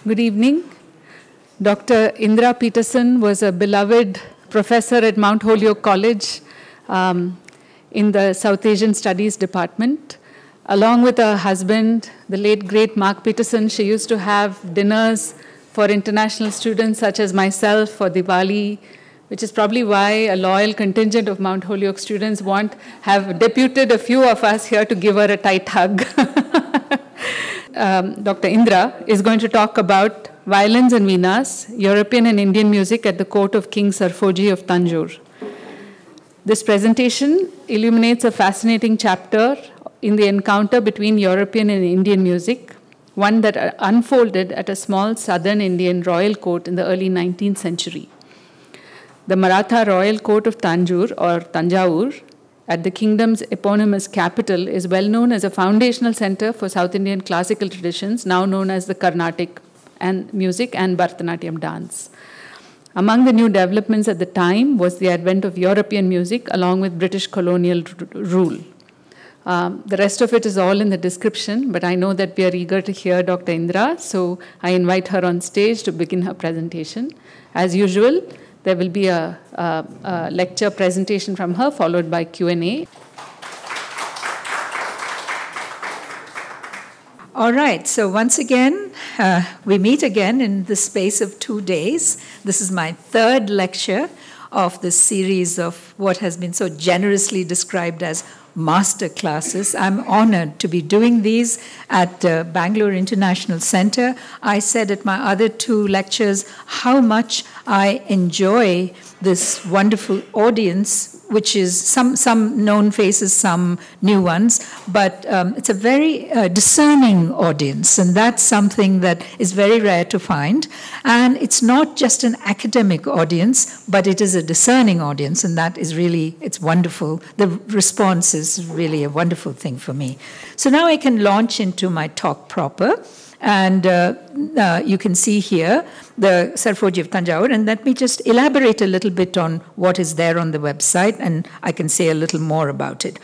Good evening. Dr. Indira Peterson was a beloved professor at Mount Holyoke College in the South Asian Studies Department. Along with her husband, the late great Mark Peterson, she used to have dinners for international students such as myself for Diwali, which is probably why a loyal contingent of Mount Holyoke students have deputed a few of us here to give her a tight hug. Dr. Indira is going to talk about Violins and Veenas, European and Indian music at the court of King Serfoji of Thanjavur. This presentation illuminates a fascinating chapter in the encounter between European and Indian music, one that unfolded at a small southern Indian royal court in the early 19th century. The Maratha royal court of Thanjore, or Thanjavur, at the kingdom's eponymous capital, is well known as a foundational center for South Indian classical traditions, now known as the Karnatic and music and Bharata Natyam dance. Among the new developments at the time was the advent of European music along with British colonial rule. The rest of it is all in the description, but I know that we are eager to hear Dr. Indira, so I invite her on stage to begin her presentation. As usual, there will be a lecture presentation from her, followed by Q&A. All right, so once again, we meet again in the space of 2 days. This is my third lecture of this series of what has been so generously described as master classes. I'm honored to be doing these at Bangalore International Center. I said at my other 2 lectures how much I enjoy this wonderful audience, which is some known faces, some new ones, but it's a very discerning audience, and that's something that is very rare to find. And it's not just an academic audience, but it is a discerning audience, and that is really, it's wonderful. The response is really a wonderful thing for me. So now I can launch into my talk proper. And you can see here the Serfoji of Thanjavur, and let me just elaborate a little bit on what is there on the website, and I can say a little more about it.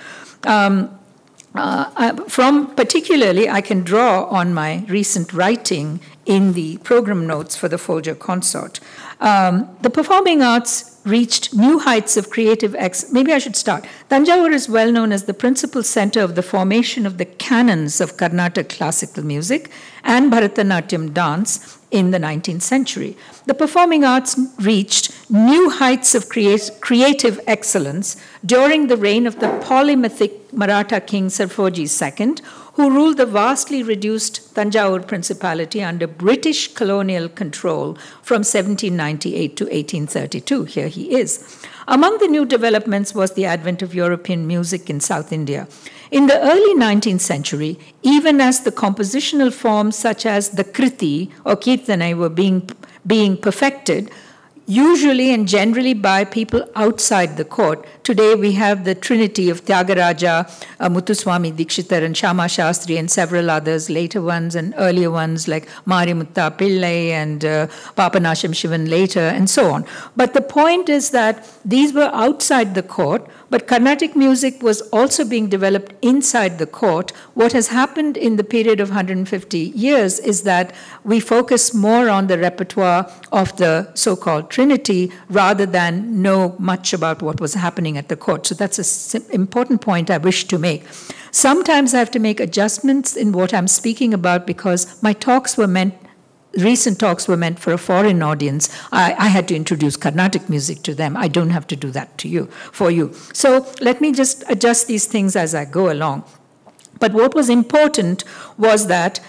Particularly, I can draw on my recent writing in the program notes for the Folger Consort. The performing arts reached new heights of creative Maybe I should start. Thanjavur is well known as the principal center of the formation of the canons of Karnatic classical music and Bharata Natyam dance in the 19th century. The performing arts reached new heights of creative excellence during the reign of the polymathic Maratha king Serfoji II, who ruled the vastly reduced Thanjavur principality under British colonial control from 1798 to 1832. Here he is. Among the new developments was the advent of European music in South India. In the early 19th century, even as the compositional forms such as the kriti or kirtana were being perfected, usually and generally by people outside the court. Today we have the trinity of Tyagaraja, Muthuswami Dikshitar and Shama Shastri and several others, later ones and earlier ones like Marimutta Pillai and Papanasham Shivan later and so on. But the point is that these were outside the court, but Carnatic music was also being developed inside the court. What has happened in the period of 150 years is that we focus more on the repertoire of the so-called Trinity rather than know much about what was happening at the court. So that's an important point I wish to make. Sometimes I have to make adjustments in what I'm speaking about because my talks were meant recent talks were meant for a foreign audience. I had to introduce Carnatic music to them. I don't have to do that for you. So let me just adjust these things as I go along. But what was important was that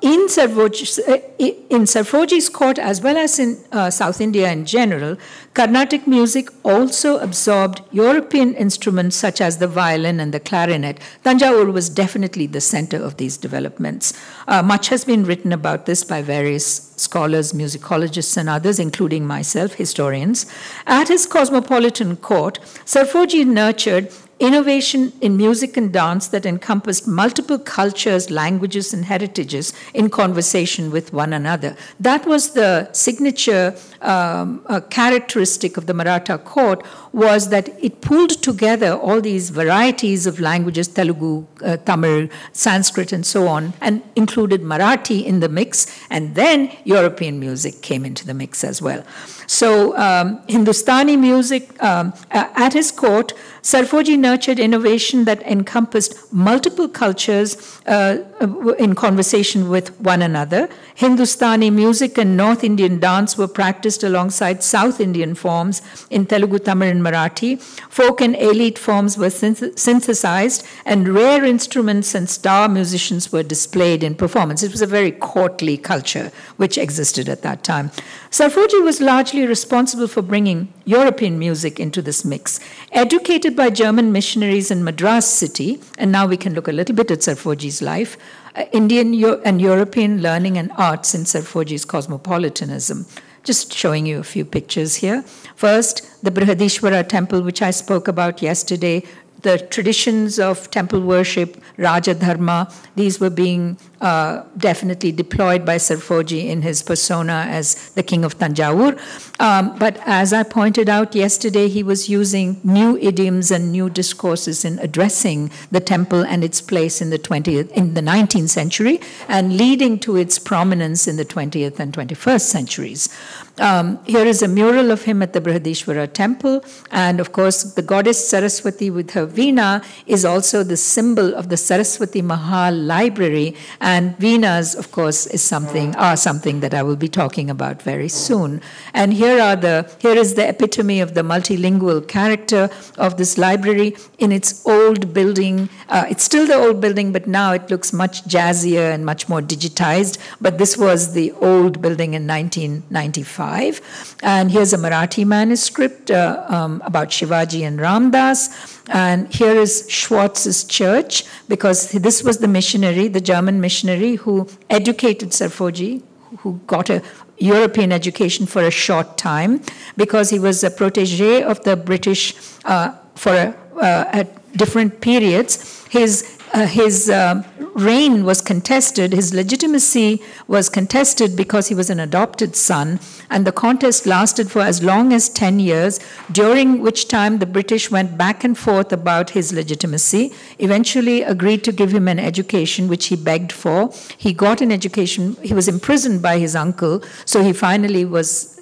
in Serfoji's court, as well as in South India in general, Carnatic music also absorbed European instruments such as the violin and the clarinet. Thanjavur was definitely the center of these developments. Much has been written about this by various scholars, musicologists, and others, including myself, historians. At his cosmopolitan court, Serfoji nurtured innovation in music and dance that encompassed multiple cultures, languages, and heritages in conversation with one another. That was the signature a characteristic of the Maratha court was that it pulled together all these varieties of languages, Telugu, Tamil, Sanskrit, and so on, and included Marathi in the mix, and then European music came into the mix as well. So Hindustani music, at his court, Serfoji nurtured innovation that encompassed multiple cultures in conversation with one another. Hindustani music and North Indian dance were practiced alongside South Indian forms in Telugu, Tamil, and Marathi. Folk and elite forms were synthesized, and rare instruments and star musicians were displayed in performance. It was a very courtly culture which existed at that time. Serfoji was largely responsible for bringing European music into this mix. Educated by German missionaries in Madras city, and now we can look a little bit at Serfoji's life, Indian and European learning and arts in Serfoji's cosmopolitanism. Just showing you a few pictures here. First, the Brihadishwara temple, which I spoke about yesterday, the traditions of temple worship, Raja Dharma, these were being definitely deployed by Serfoji in his persona as the king of Thanjavur. But as I pointed out yesterday, he was using new idioms and new discourses in addressing the temple and its place in the 19th century, and leading to its prominence in the 20th and 21st centuries. Here is a mural of him at the Brihadishwara temple, and of course the goddess Saraswati with her Veena is also the symbol of the Saraswati Mahal library, and Veenas, of course, are something that I will be talking about very soon. And here is the epitome of the multilingual character of this library in its old building. It's still the old building, but now it looks much jazzier and much more digitized. But this was the old building in 1995. And here's a Marathi manuscript about Shivaji and Ramdas. And here is Schwartz's church, because this was the missionary, the German missionary, who educated Serfoji, who got a European education for a short time, because he was a protege of the British at different periods. His reign was contested, his legitimacy was contested because he was an adopted son, and the contest lasted for as long as 10 years, during which time the British went back and forth about his legitimacy, eventually agreed to give him an education, which he begged for. He got an education, he was imprisoned by his uncle, so he finally was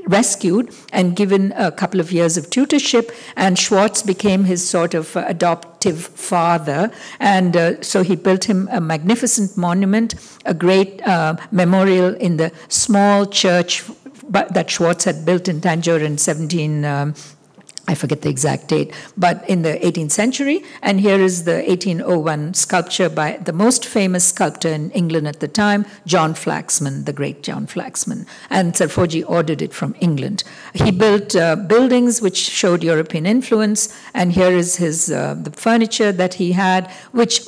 rescued and given a couple of years of tutorship, and Schwartz became his sort of adoptive father, and so he built him a magnificent monument, a great memorial in the small church that Schwartz had built in Tanjore in I forget the exact date, but in the 18th century. And here is the 1801 sculpture by the most famous sculptor in England at the time, John Flaxman, the great John Flaxman. And Serfoji ordered it from England. He built buildings which showed European influence, and here is his the furniture that he had,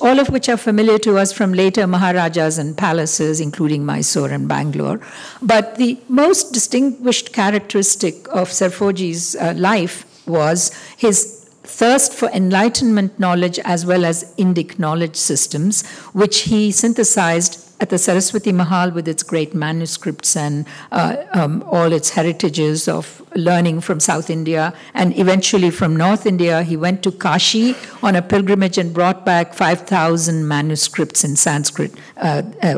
all of which are familiar to us from later Maharajas and palaces, including Mysore and Bangalore. But the most distinguished characteristic of Serfoji's life was his thirst for enlightenment knowledge as well as Indic knowledge systems, which he synthesized at the Saraswati Mahal with its great manuscripts and all its heritages of learning from South India and eventually from North India. He went to Kashi on a pilgrimage and brought back 5,000 manuscripts in Sanskrit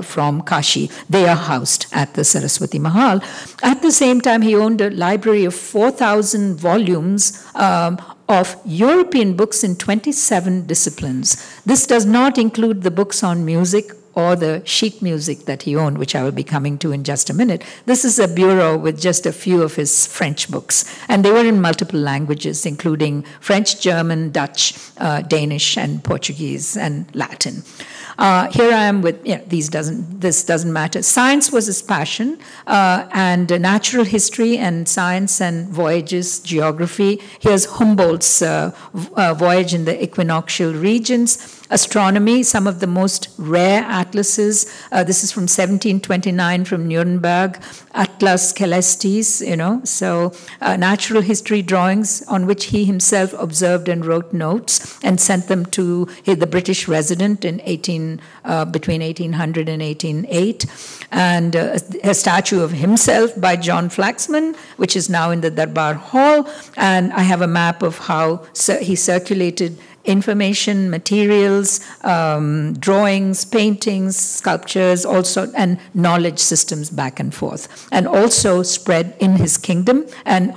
from Kashi. They are housed at the Saraswati Mahal. At the same time, he owned a library of 4,000 volumes of European books in 27 disciplines. This does not include the books on music or the sheet music that he owned, which I will be coming to in just a minute. This is a bureau with just a few of his French books, and they were in multiple languages, including French, German, Dutch, Danish, and Portuguese, and Latin. Here I am with, this doesn't matter. Science was his passion, and natural history and science and voyages, geography. Here's Humboldt's voyage in the equinoctial regions. astronomy, some of the most rare atlases. This is from 1729 from Nuremberg, Atlas Celestis, so natural history drawings on which he himself observed and wrote notes and sent them to the British resident in between 1800 and 1808, and a statue of himself by John Flaxman, which is now in the Darbar Hall, and I have a map of how he circulated information, materials, drawings, paintings, sculptures, also, and knowledge systems back and forth, and also spread in his kingdom and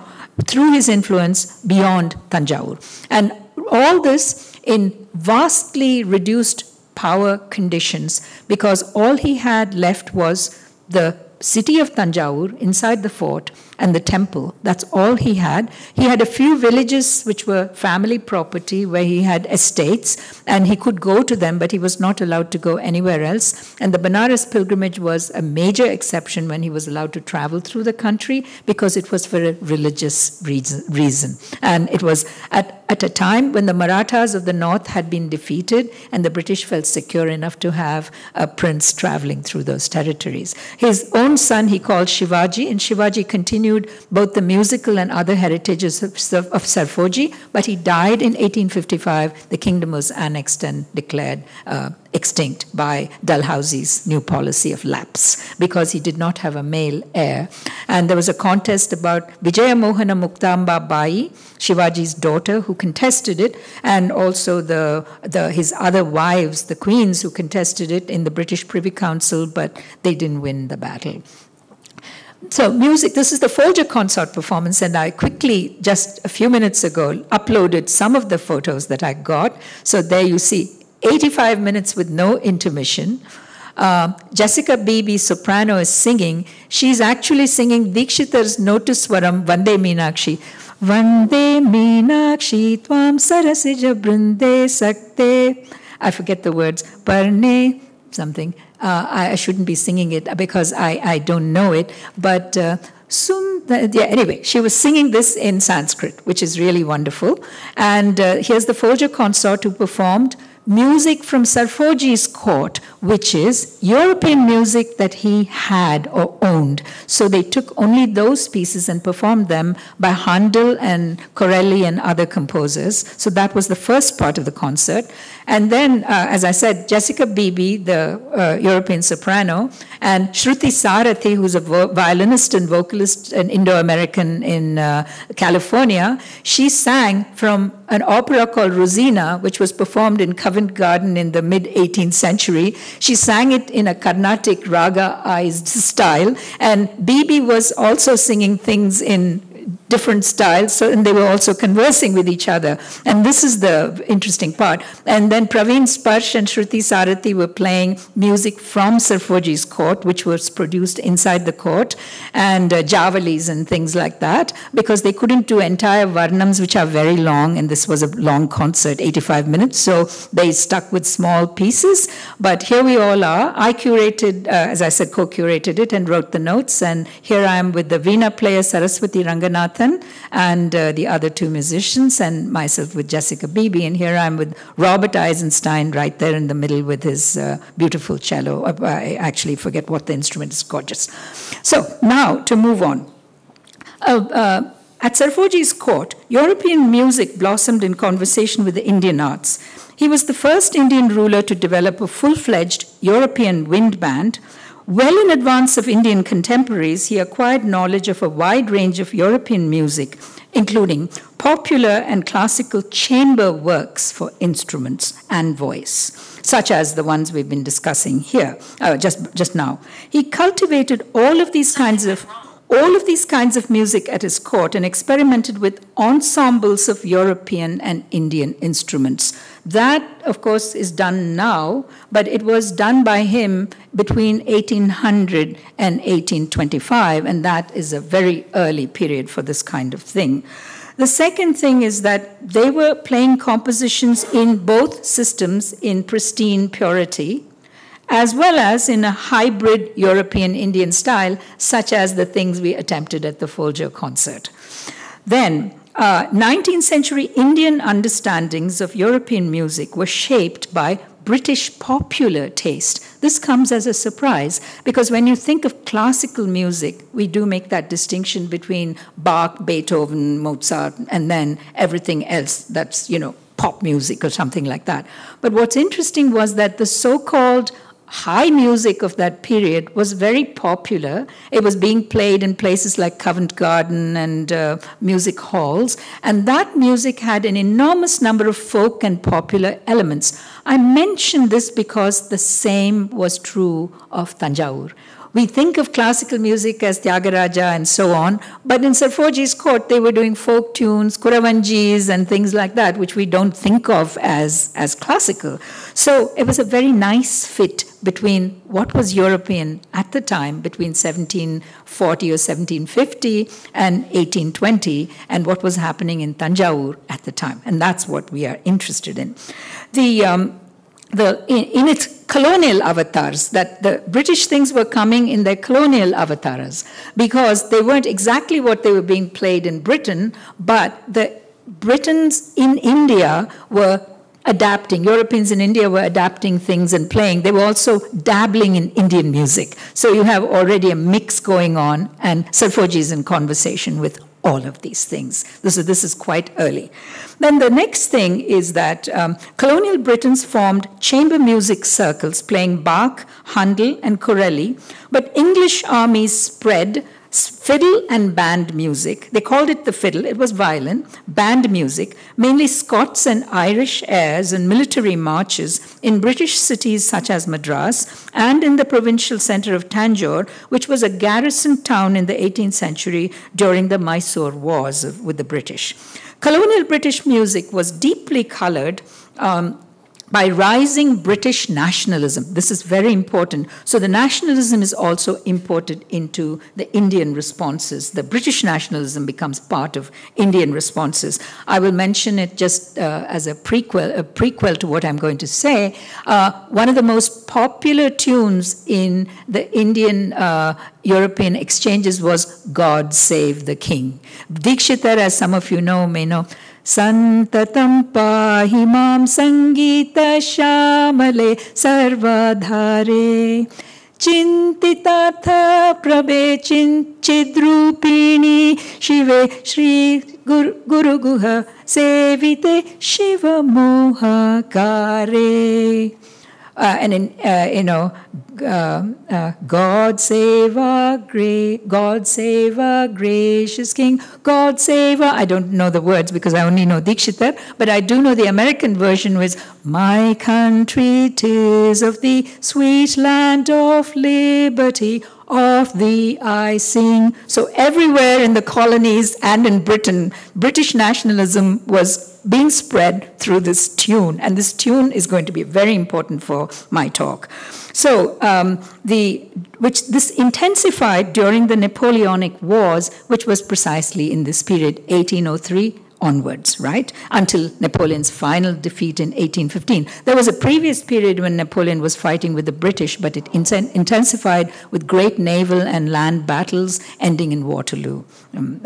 through his influence beyond Thanjavur. And all this in vastly reduced power conditions, because all he had left was the city of Thanjavur inside the fort and the temple. That's all he had. He had a few villages which were family property where he had estates, and he could go to them, but he was not allowed to go anywhere else. And the Benares pilgrimage was a major exception when he was allowed to travel through the country, because it was for a religious reason. And it was at a time when the Marathas of the north had been defeated, and the British felt secure enough to have a prince traveling through those territories. His own son he called Shivaji, and Shivaji continued both the musical and other heritages of Serfoji, but he died in 1855. The kingdom was annexed and declared extinct by Dalhousie's new policy of lapse, because he did not have a male heir. And there was a contest about Vijaya Mohana Muktamba Bai, Shivaji's daughter, who contested it, and also his other wives, the queens, who contested it in the British Privy Council, but they didn't win the battle. So music, this is the Folger consort performance, and I quickly, just a few minutes ago, uploaded some of the photos that I got. So there you see 85 minutes with no intermission. Jessica Bibi, soprano, is singing. She's actually singing Dikshitar's Notuswaram, Vande Meenakshi. Vande Meenakshi Tvam Sarasija Brinde Sakte. I forget the words. Parne something. I shouldn't be singing it because I don't know it. But anyway, she was singing this in Sanskrit, which is really wonderful. And here's the Folger consort who performed music from Serfoji's court, which is European music that he had or owned. So they took only those pieces and performed them by Handel and Corelli and other composers. So that was the first part of the concert. And then, as I said, Jessica Bibi, the European soprano, and Shruti Sarathi, who's a violinist and vocalist, an Indo-American in California, she sang from an opera called Rosina, which was performed in Covent Garden in the mid-18th century. She sang it in a Karnatic raga-ized style, and Bibi was also singing things in different styles, and they were also conversing with each other. And this is the interesting part. And then Praveen Sparsh and Shruti Sarathi were playing music from Serfoji's court, which was produced inside the court, and javalis and things like that, because they couldn't do entire varnams, which are very long, and this was a long concert, 85 minutes, so they stuck with small pieces. But here we all are. I curated, as I said, co-curated it and wrote the notes, and here I am with the Veena player Saraswati Ranganathan and the other two musicians, and myself with Jessica Bibi, and here I am with Robert Eisenstein right there in the middle with his beautiful cello. I actually forget what the instrument is, gorgeous. So now to move on. At Serfoji's court, European music blossomed in conversation with the Indian arts. He was the first Indian ruler to develop a full-fledged European wind band. Well in advance of Indian contemporaries, he acquired knowledge of a wide range of European music, including popular and classical chamber works for instruments and voice, such as the ones we've been discussing here just now. He cultivated all of these kinds of music at his court and experimented with ensembles of European and Indian instruments. That, of course, is done now, but it was done by him between 1800 and 1825, and that is a very early period for this kind of thing. The second thing is that they were playing compositions in both systems in pristine purity, as well as in a hybrid European-Indian style, such as the things we attempted at the Folger concert. Then, 19th century Indian understandings of European music were shaped by British popular taste. This comes as a surprise because when you think of classical music, we do make that distinction between Bach, Beethoven, Mozart, and then everything else that's, pop music or something like that. But what's interesting was that the so-called high music of that period was very popular. It was being played in places like Covent Garden and music halls, and that music had an enormous number of folk and popular elements. I mention this because the same was true of Thanjavur. We think of classical music as Tyagaraja and so on, but in Serfoji's court, they were doing folk tunes, kuravanjis, and things like that, which we don't think of as classical. So it was a very nice fit between what was European at the time, between 1740 or 1750 and 1820, and what was happening in Thanjavur at the time. And that's what we are interested in. In its colonial avatars, that the British things were coming in their colonial avatars because they weren't exactly what they were being played in Britain, but the Britons in India were adapting. Europeans in India were adapting things and playing. They were also dabbling in Indian music. So you have already a mix going on, and Serfoji is in conversation with all of these things. This is quite early. Then the next thing is that colonial Britons formed chamber music circles playing Bach, Handel, and Corelli, but English armies spread fiddle and band music. They called it the fiddle. It was violin, band music, mainly Scots and Irish airs and military marches in British cities such as Madras and in the provincial center of Tanjore, which was a garrison town in the 18th century during the Mysore Wars with the British. Colonial British music was deeply colored by rising British nationalism. This is very important. So the nationalism is also imported into the Indian responses. The British nationalism becomes part of Indian responses. I will mention it just as a prequel to what I'm going to say. One of the most popular tunes in the Indian European exchanges was God Save the King. Dikshitar, as some of you may know, Santatam pahi mam sangita shamale sarvadhare Chintitatha prabe chidrupini shive shri guru guha sevite shiva mohakare. God save our gracious King. God save our. I don't know the words because I only know Dikshitar, but I do know the American version was, my country 'tis of thee, sweet land of liberty, of thee I sing. So everywhere in the colonies and in Britain, British nationalism was being spread through this tune, and this tune is going to be very important for my talk. So this intensified during the Napoleonic Wars, which was precisely in this period, 1803 onwards, right? Until Napoleon's final defeat in 1815. There was a previous period when Napoleon was fighting with the British, but it intensified with great naval and land battles ending in Waterloo. And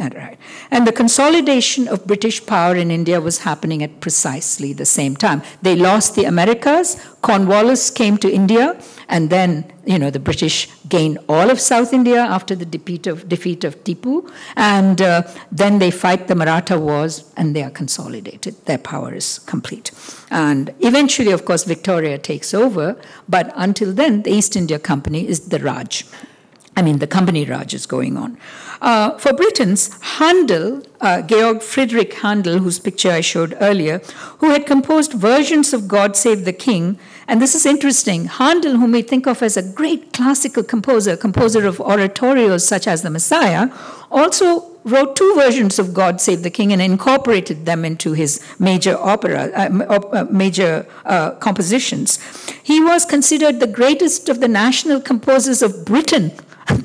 the consolidation of British power in India was happening at precisely the same time. They lost the Americas, Cornwallis came to India, and then the British gained all of South India after the defeat of Tipu, and then they fight the Maratha Wars, and they are consolidated. Their power is complete. And eventually, of course, Victoria takes over, but until then, the East India Company is the Raj. The company Raj is going on. For Britons, Handel, Georg Friedrich Handel, whose picture I showed earlier, who had composed versions of God Save the King, and this is interesting, Handel, whom we think of as a great classical composer of oratorios such as the Messiah, also wrote two versions of God Save the King and incorporated them into his major compositions. He was considered the greatest of the national composers of Britain.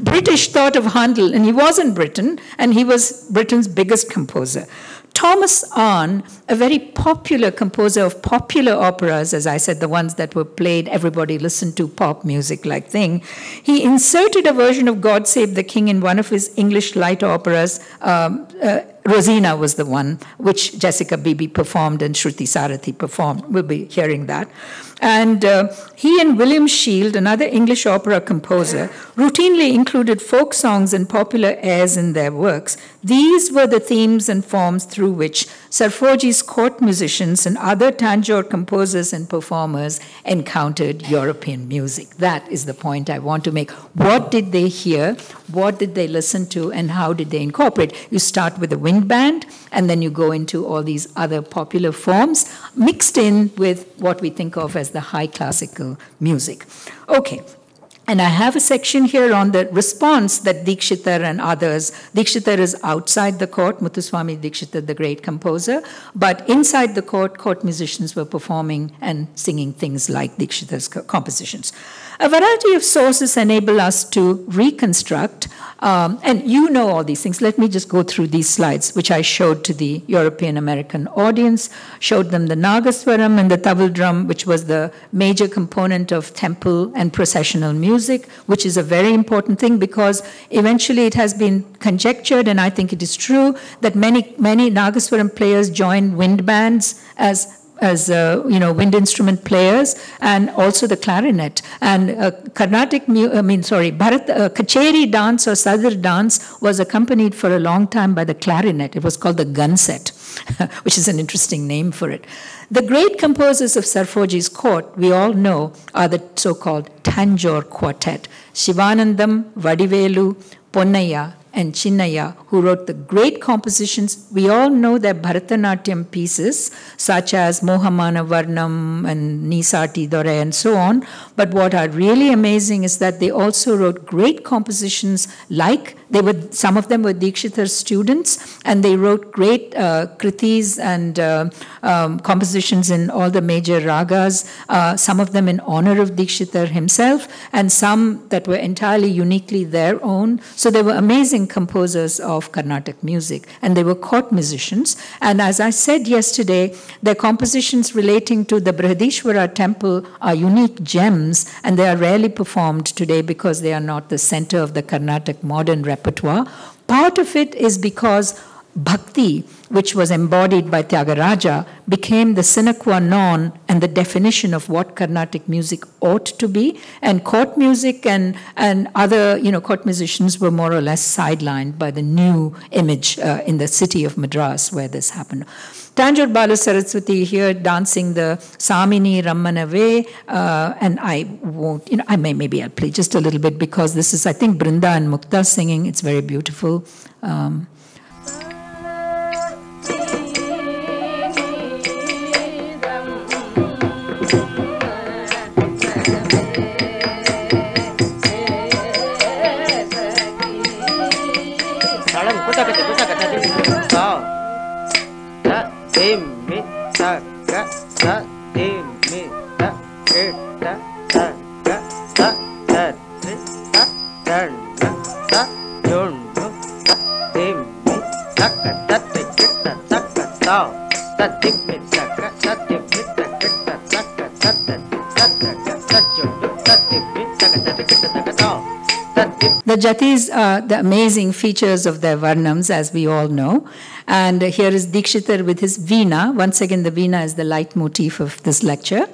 British thought of Handel, and he was in Britain, and he was Britain's biggest composer. Thomas Arne, a very popular composer of popular operas, as I said, the ones that were played, everybody listened to, pop music-like thing, he inserted a version of God Save the King in one of his English light operas, Rosina was the one which Jessica Bibi performed and Shruti Sarathi performed. We'll be hearing that. And he and William Shield, another English opera composer, routinely included folk songs and popular airs in their works. These were the themes and forms through which Serfoji's court musicians and other Tanjore composers and performers encountered European music. That is the point I want to make. What did they hear? What did they listen to? And how did they incorporate? You start with a wind band, and then you go into all these other popular forms, mixed in with what we think of as the high classical music. Okay. And I have a section here on the response that Dikshitar and others. Dikshitar is outside the court, Muthuswami Dikshitar, the great composer, but inside the court musicians were performing and singing things like Dikshitar's compositions. A variety of sources enable us to reconstruct, and you know all these things. Let me just go through these slides, which I showed to the European American audience, showed them the Nagaswaram and the Taval drum, which was the major component of temple and processional music, which is a very important thing because eventually it has been conjectured, and I think it is true, that many Nagaswaram players joined wind bands as wind instrument players, and also the clarinet. And Karnatic, Kacheri dance or Sadr dance was accompanied for a long time by the clarinet. It was called the gun set, which is an interesting name for it. The great composers of Serfoji's court, we all know, are the so-called Tanjore quartet. Shivanandam, Vadivelu, Ponnaya, and Chinnaya, who wrote the great compositions. We all know their Bharata Natyam pieces, such as Mohamana Varnam and Nisati Dore and so on. But what are really amazing is that they also wrote great compositions like some of them were Dikshitar's students, and they wrote great kritis and compositions in all the major ragas, some of them in honor of Dikshitar himself, and some that were entirely uniquely their own. So they were amazing composers of Carnatic music, and they were court musicians. And as I said yesterday, their compositions relating to the Brihadishwara temple are unique gems, and they are rarely performed today because they are not the center of the Carnatic modern repertoire. Part of it is because bhakti, which was embodied by Tyagaraja, became the sine qua non and the definition of what Carnatic music ought to be. And court music and other court musicians were more or less sidelined by the new image in the city of Madras where this happened. Tanjore Bala Saraswati here dancing the Samini Rammanave, and I won't, maybe I'll play just a little bit because this is, I think, Brinda and Mukta singing. It's very beautiful. The jatis are the amazing features of their varnams, as we all know. And here is Dikshitar with his Veena. Once again, the Veena is the leitmotif of this lecture.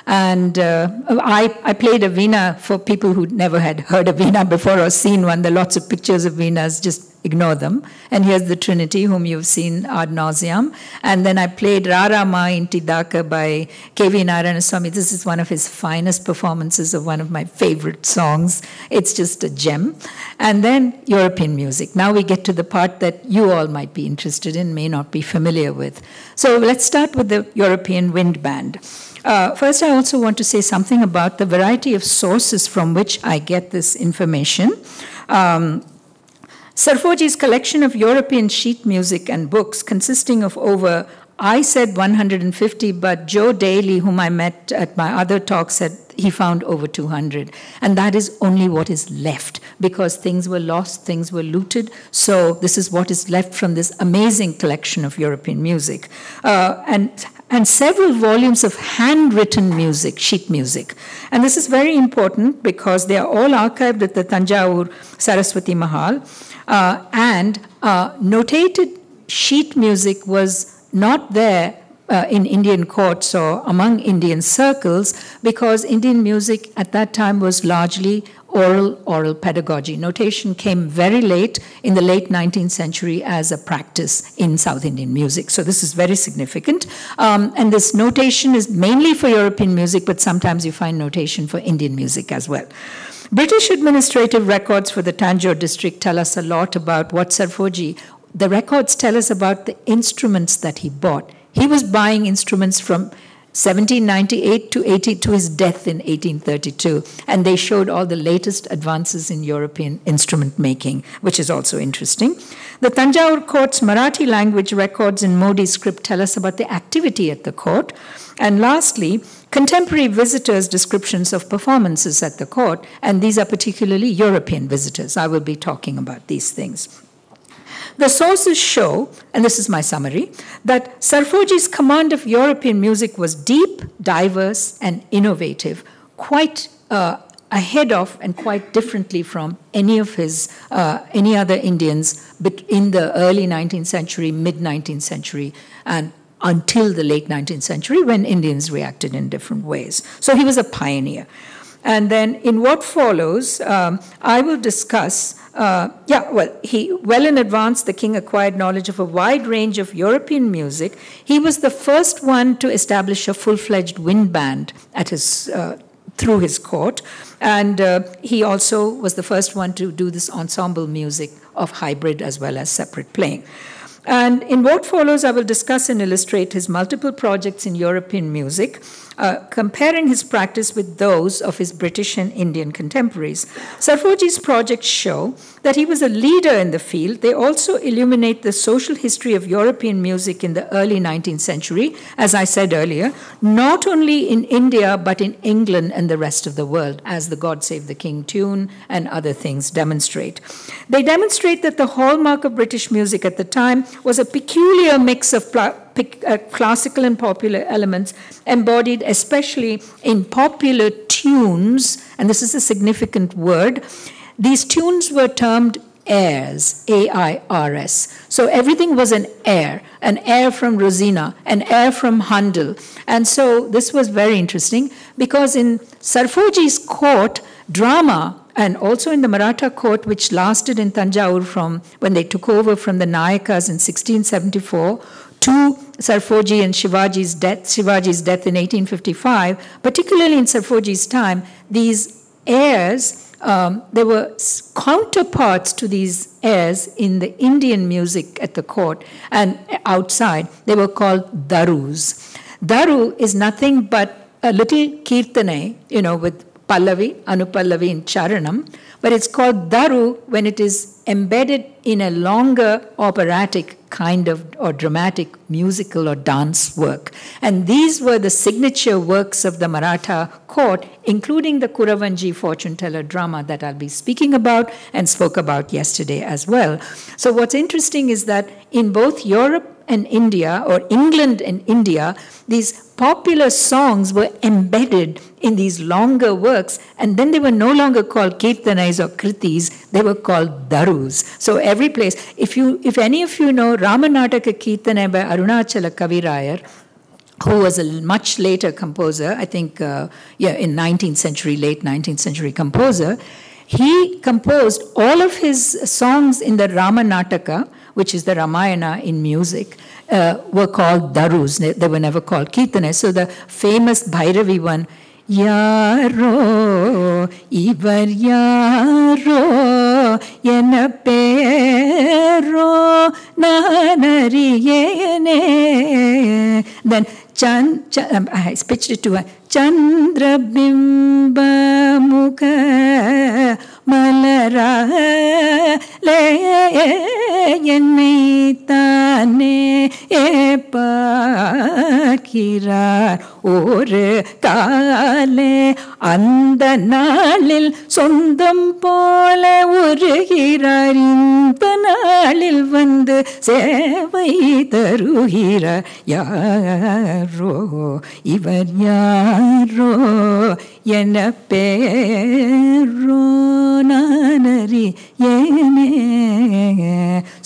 And I played a Veena for people who never had heard a Veena before or seen one. There are lots of pictures of Veenas, just ignore them. And here's the Trinity, whom you've seen ad nauseam. And then I played Rara Ma Inti Daka by K.V. Narayanaswamy. This is one of his finest performances of one of my favorite songs. It's just a gem. And then European music. Now we get to the part that you all might be interested in, may not be familiar with. So let's start with the European wind band. First, I also want to say something about the variety of sources from which I get this information. Serfoji's collection of European sheet music and books consisting of over, I said 150, but Joe Daly, whom I met at my other talk, said he found over 200. And that is only what is left because things were lost, things were looted. So this is what is left from this amazing collection of European music. And several volumes of handwritten music, sheet music. And this is very important because they are all archived at the Thanjavur Saraswati Mahal and notated sheet music was not there in Indian courts or among Indian circles, because Indian music at that time was largely oral pedagogy. Notation came very late in the late 19th century as a practice in South Indian music. So this is very significant. And this notation is mainly for European music, but sometimes you find notation for Indian music as well. British administrative records for the Tanjore district tell us a lot about what Serfoji, the records tell us about the instruments that he bought. He was buying instruments from 1798 to his death in 1832, and they showed all the latest advances in European instrument making, which is also interesting. The Thanjavur court's Marathi language records in Modi script tell us about the activity at the court. And lastly, contemporary visitors' descriptions of performances at the court, and these are particularly European visitors. I will be talking about these things. The sources show, and this is my summary, that Serfoji's command of European music was deep, diverse, and innovative, quite ahead of and quite differently from any of his, any other Indians in the early 19th century, mid-19th century, and until the late 19th century, when Indians reacted in different ways. So he was a pioneer. And then in what follows, I will discuss, well in advance, the king acquired knowledge of a wide range of European music. He was the first one to establish a full-fledged wind band at his, through his court. And he also was the first one to do this ensemble music of hybrid as well as separate playing. And in what follows, I will discuss and illustrate his multiple projects in European music, comparing his practice with those of his British and Indian contemporaries. Serfoji's projects show that he was a leader in the field. They also illuminate the social history of European music in the early 19th century, as I said earlier, not only in India, but in England and the rest of the world, as the God Save the King tune and other things demonstrate. They demonstrate that the hallmark of British music at the time was a peculiar mix of classical and popular elements embodied especially in popular tunes, and this is a significant word. These tunes were termed airs, A-I-R-S. So everything was an air from Rosina, an air from Handel. And so this was very interesting because in Serfoji's court, drama, and also in the Maratha court, which lasted in Thanjavur from when they took over from the Nayakas in 1674 to Serfoji and Shivaji's death in 1855, particularly in Serfoji's time, these airs, there were counterparts to these airs in the Indian music at the court and outside. They were called darus. Daru is nothing but a little kirtane, with Pallavi, Anupallavi, and Charanam, but it's called daru when it is embedded in a longer operatic kind of or dramatic musical or dance work. And these were the signature works of the Maratha court, including the Kuravanji fortune teller drama that I'll be speaking about and spoke about yesterday as well. So what's interesting is that in both Europe and India, or England and India, these popular songs were embedded in these longer works, and then they were no longer called kirtanas or kritis, they were called darus. So every place, if any of you know Ramanataka Kirtana by Arunachala Kavirayar, who was a much later composer, I think, in 19th century, late 19th century composer, he composed all of his songs in the Ramanataka, which is the Ramayana in music, were called darus. They were never called kirtanas. So the famous Bhairavi one, Yaro, Ivar Yaro, Yenapero, Nanariyene. Then I pitched it to her. Chandra Bimba Mukha Malara Le Yenitane Epakira வருகிறார் ஒரு காலே அந்த நாளில் சொந்தம் போல உருகிறார் இந்த நாளில் வந்து சேவை தருகிறார் யாரோ இவர் யாரோ என பேரோ நானறி ஏனே.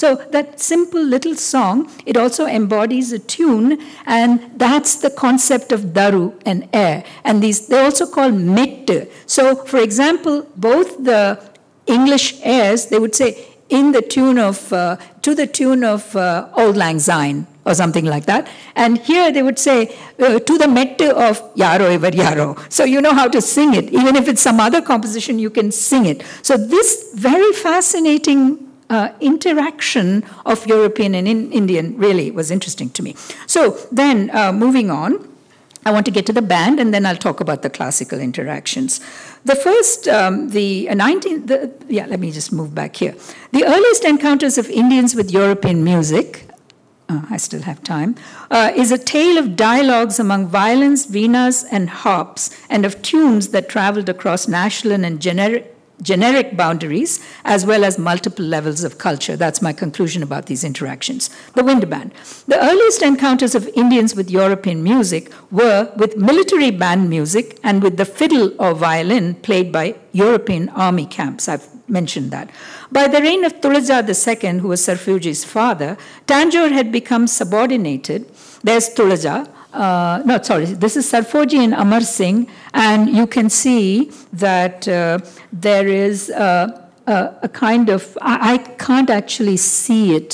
So that simple little song, it also embodies a tune, and that's the concept of daru and air. And these, they're also called mettu. So, for example, both the English airs, they would say in the tune of, to the tune of Auld Lang Syne, or something like that. And here they would say, to the mettu of Yaro Ivar Yaro. So you know how to sing it. Even if it's some other composition, you can sing it. So this very fascinating interaction of European and Indian really was interesting to me. So then moving on, I want to get to the band, and then I'll talk about the classical interactions. The first, let me just move back here. The earliest encounters of Indians with European music, I still have time, is a tale of dialogues among violins, Veenas, and harps, and of tunes that traveled across national and generic boundaries, as well as multiple levels of culture. That's my conclusion about these interactions. The wind band. The earliest encounters of Indians with European music were with military band music and with the fiddle or violin played by European army camps. I've mentioned that. By the reign of Tulaja II, who was Serfoji's father, Tanjore had become subordinated. There's Tulaja. This is Serfoji and Amar Singh, and you can see that there is a kind of, I can't actually see it.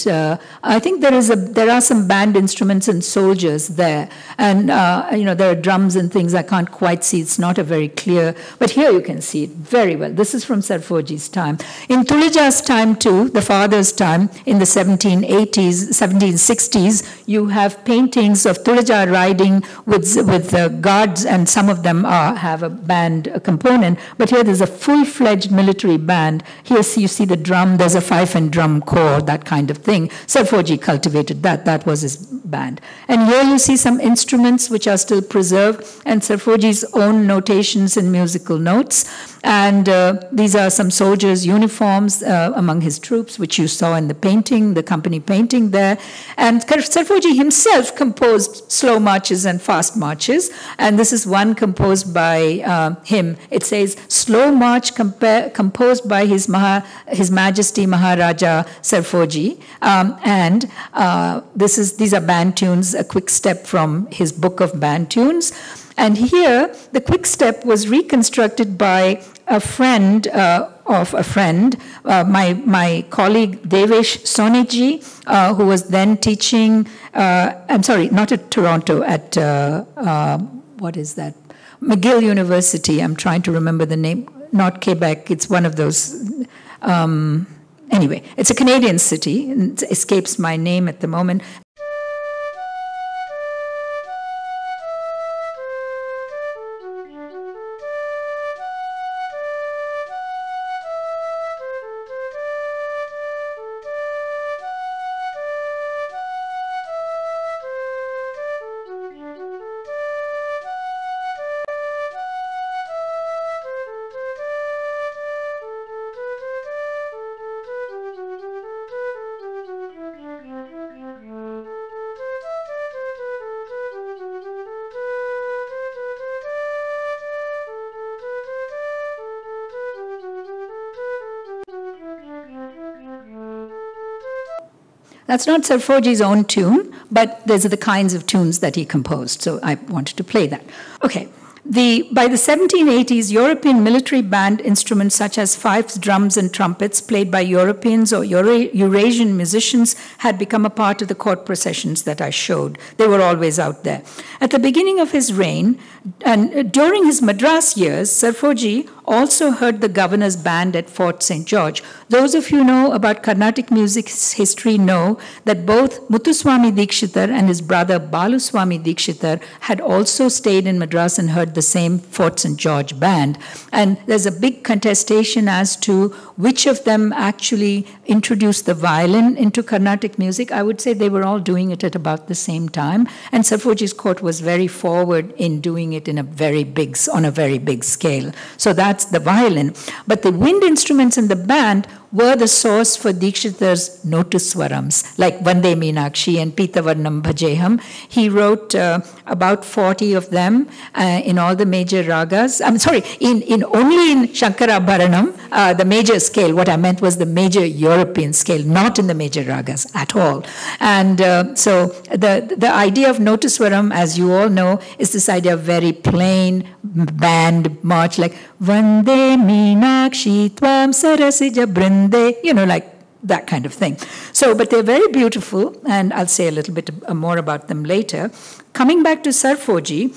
I think there are some band instruments and soldiers there, and there are drums and things I can't quite see. It's not a very clear, but here you can see it very well. This is from Serfoji's time. In Tulaja's time too, the father's time, in the 1760s, you have paintings of Tulaja riding with guards, and some of them have a band component, but here there's a full-fledged military band. Here you see the drum, there's a fife and drum corps, that kind of thing. Serfoji cultivated that, that was his band. And here you see some instruments which are still preserved, and Serfoji's own notations and musical notes. And these are some soldiers' uniforms among his troops, which you saw in the painting, the company painting there. And Serfoji himself composed slow marches and fast marches, and this is one composed by him. It says, slow march composed by His Majesty Maharaja Serfoji, and these are band tunes, a quick step from his book of band tunes. And here, the quick step was reconstructed by a friend of a friend, my colleague Devesh Soniji, who was then teaching, I'm sorry, not at Toronto, at, what is that? McGill University. I'm trying to remember the name. Not Quebec, it's one of those. Anyway, it's a Canadian city. It escapes my name at the moment. That's not Serfoji's own tune, but those are the kinds of tunes that he composed, so I wanted to play that. Okay. By the 1780s, European military band instruments such as fifes, drums, and trumpets played by Europeans or Eurasian musicians had become a part of the court processions that I showed. They were always out there. At the beginning of his reign, and during his Madras years, Serfoji also heard the governor's band at Fort St. George. Those of you who know about Carnatic music's history know that both Muthuswami Dikshitar and his brother Baluswami Dikshitar had also stayed in Madras and heard the same Fort St. George band. And there's a big contestation as to which of them actually introduced the violin into Carnatic music. I would say they were all doing it at about the same time. And Serfoji's court was very forward in doing it on a very big scale. So that's the violin. But the wind instruments in the band were the source for Dikshitar's Notuswarams, like Vande Meenakshi and Pitavarnam Bhajeham. He wrote about 40 of them in all the major ragas. I'm sorry, only in Shankarabharanam, the major scale. What I meant was the major European scale, not in the major ragas at all. And so the idea of Notuswaram, as you all know, is this idea of very plain band march, like Vande Meenakshi Tvam Sarasija Brinde, like that kind of thing. So, but they're very beautiful, and I'll say a little bit more about them later. Coming back to Serfoji,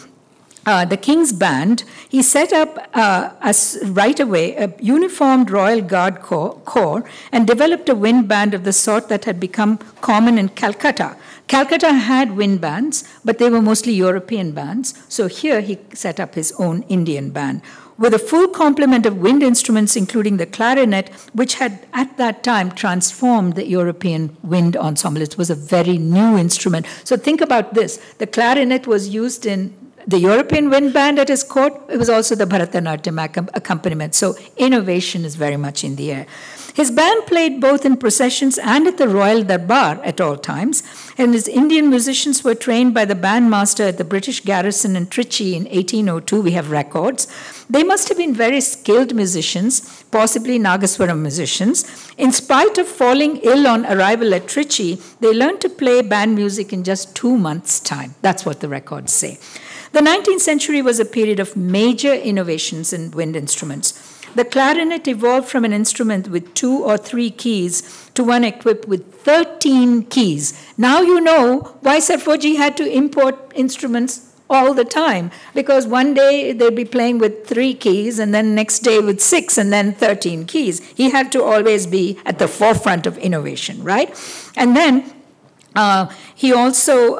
the king's band, he set up right away a uniformed royal guard corps and developed a wind band of the sort that had become common in Calcutta. Calcutta had wind bands, but they were mostly European bands. So here he set up his own Indian band with a full complement of wind instruments, including the clarinet, which had at that time transformed the European wind ensemble. It was a very new instrument. So think about this. The clarinet was used in the European wind band at his court. It was also the Bharata Natyam accompaniment. So innovation is very much in the air. His band played both in processions and at the royal darbar at all times, and his Indian musicians were trained by the bandmaster at the British garrison in Trichy in 1802. We have records. They must have been very skilled musicians, possibly Nagaswaram musicians. In spite of falling ill on arrival at Trichy, they learned to play band music in just 2 months' time. That's what the records say. The 19th century was a period of major innovations in wind instruments. The clarinet evolved from an instrument with 2 or 3 keys to one equipped with 13 keys. Now you know why Serfoji had to import instruments all the time, because one day they'd be playing with 3 keys and then next day with 6 and then 13 keys. He had to always be at the forefront of innovation, right? And then he also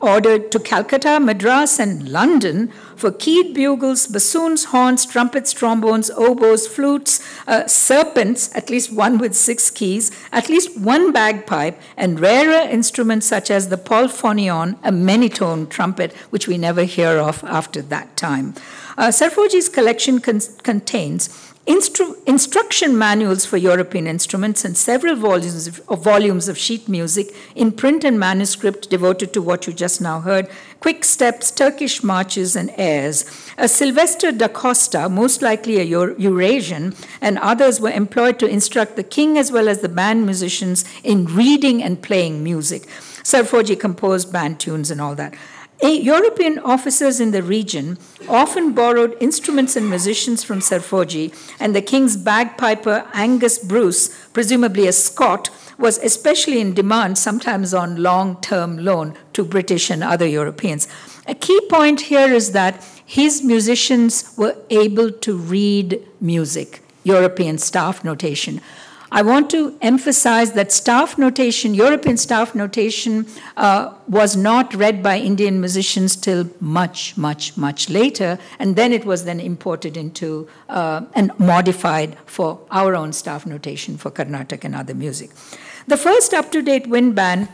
ordered to Calcutta, Madras, and London for keyed bugles, bassoons, horns, trumpets, trombones, oboes, flutes, serpents, at least one with 6 keys, at least 1 bagpipe, and rarer instruments such as the polyphonion, a many-tone trumpet, which we never hear of after that time. Serfoji's collection contains instruction manuals for European instruments and several volumes of sheet music in print and manuscript devoted to what you just now heard, quick steps, Turkish marches, and airs. A Sylvester da Costa, most likely a Eurasian, and others were employed to instruct the king as well as the band musicians in reading and playing music. Serfoji composed band tunes and all that. European officers in the region often borrowed instruments and musicians from Serfoji, and the king's bagpiper Angus Bruce, presumably a Scot, was especially in demand, sometimes on long-term loan to British and other Europeans. A key point here is that his musicians were able to read music, European staff notation. I want to emphasize that staff notation, European staff notation, was not read by Indian musicians till much, much, much later, and then it was then imported into and modified for our own staff notation for Karnatic and other music. The first up-to-date wind band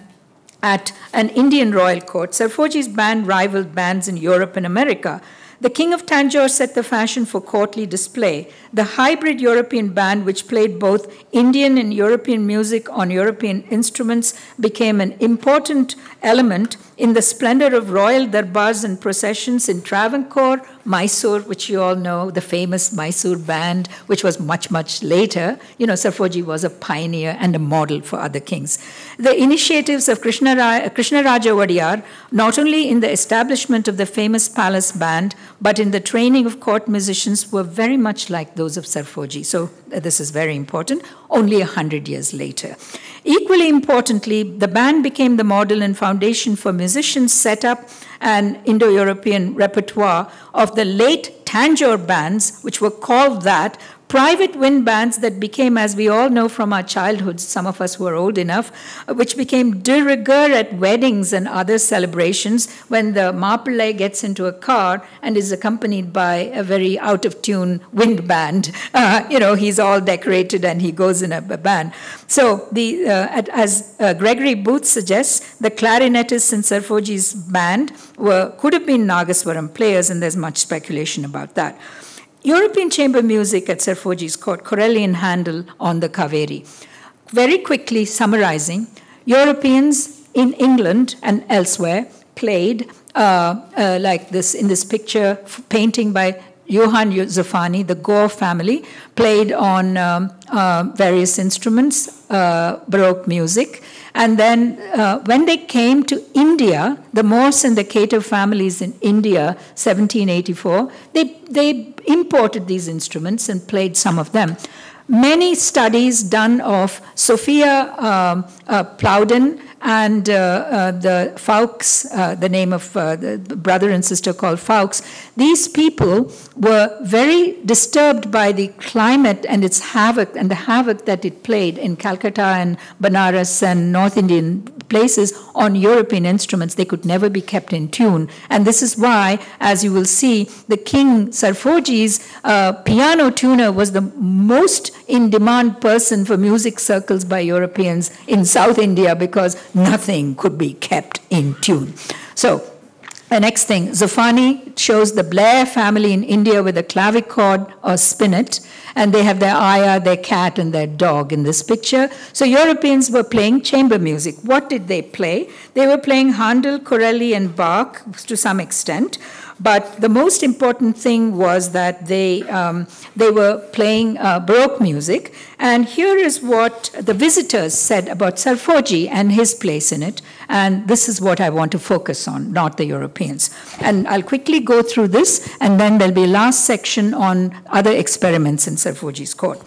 at an Indian royal court, Serfoji's band rivaled bands in Europe and America. The King of Thanjore set the fashion for courtly display. The hybrid European band, which played both Indian and European music on European instruments, became an important element in the splendor of royal darbars and processions in Travancore, Mysore, which you all know, the famous Mysore band, which was much, much later. You know, Serfoji was a pioneer and a model for other kings. The initiatives of Krishnaraja Wadiyar, not only in the establishment of the famous palace band, but in the training of court musicians, were very much like those of Serfoji. So this is very important. only 100 years later. Equally importantly, the band became the model and foundation for musicians set up an Indo-European repertoire of the late Tanjore bands, which were called that, private wind bands that became, as we all know from our childhoods, some of us who are old enough, which became de rigueur at weddings and other celebrations when the Maapillai gets into a car and is accompanied by a very out-of-tune wind band. He's all decorated and he goes in a band. So, as Gregory Booth suggests, the clarinetists in Serfoji's band could have been Nagaswaram players, and there's much speculation about that. European chamber music at Serfoji's court, Corellian handle on the Kaveri. Very quickly summarizing, Europeans in England and elsewhere played like this in this picture, painting by Johann Zofani, the Gore family, played on various instruments, Baroque music. And then when they came to India, the Morse and the Cato families in India, 1784, they imported these instruments and played some of them. Many studies done of Sophia Plowden and the Fawkes, the name of the brother and sister called Fawkes. These people were very disturbed by the climate and its havoc, and the havoc that it played in Calcutta and Banaras and North Indian places on European instruments. They could never be kept in tune. And this is why, as you will see, the King Serfoji's piano tuner was the most in-demand person for music circles by Europeans in South India, because nothing could be kept in tune. So, the next thing, Zofani shows the Blair family in India with a clavichord or spinet, and they have their ayah, their cat, and their dog in this picture. So Europeans were playing chamber music. What did they play? They were playing Handel, Corelli, and Bach to some extent. But the most important thing was that they were playing Baroque music. And here is what the visitors said about Serfoji and his place in it. And this is what I want to focus on, not the Europeans. And I'll quickly go through this, and then there'll be a last section on other experiments in Serfoji's court.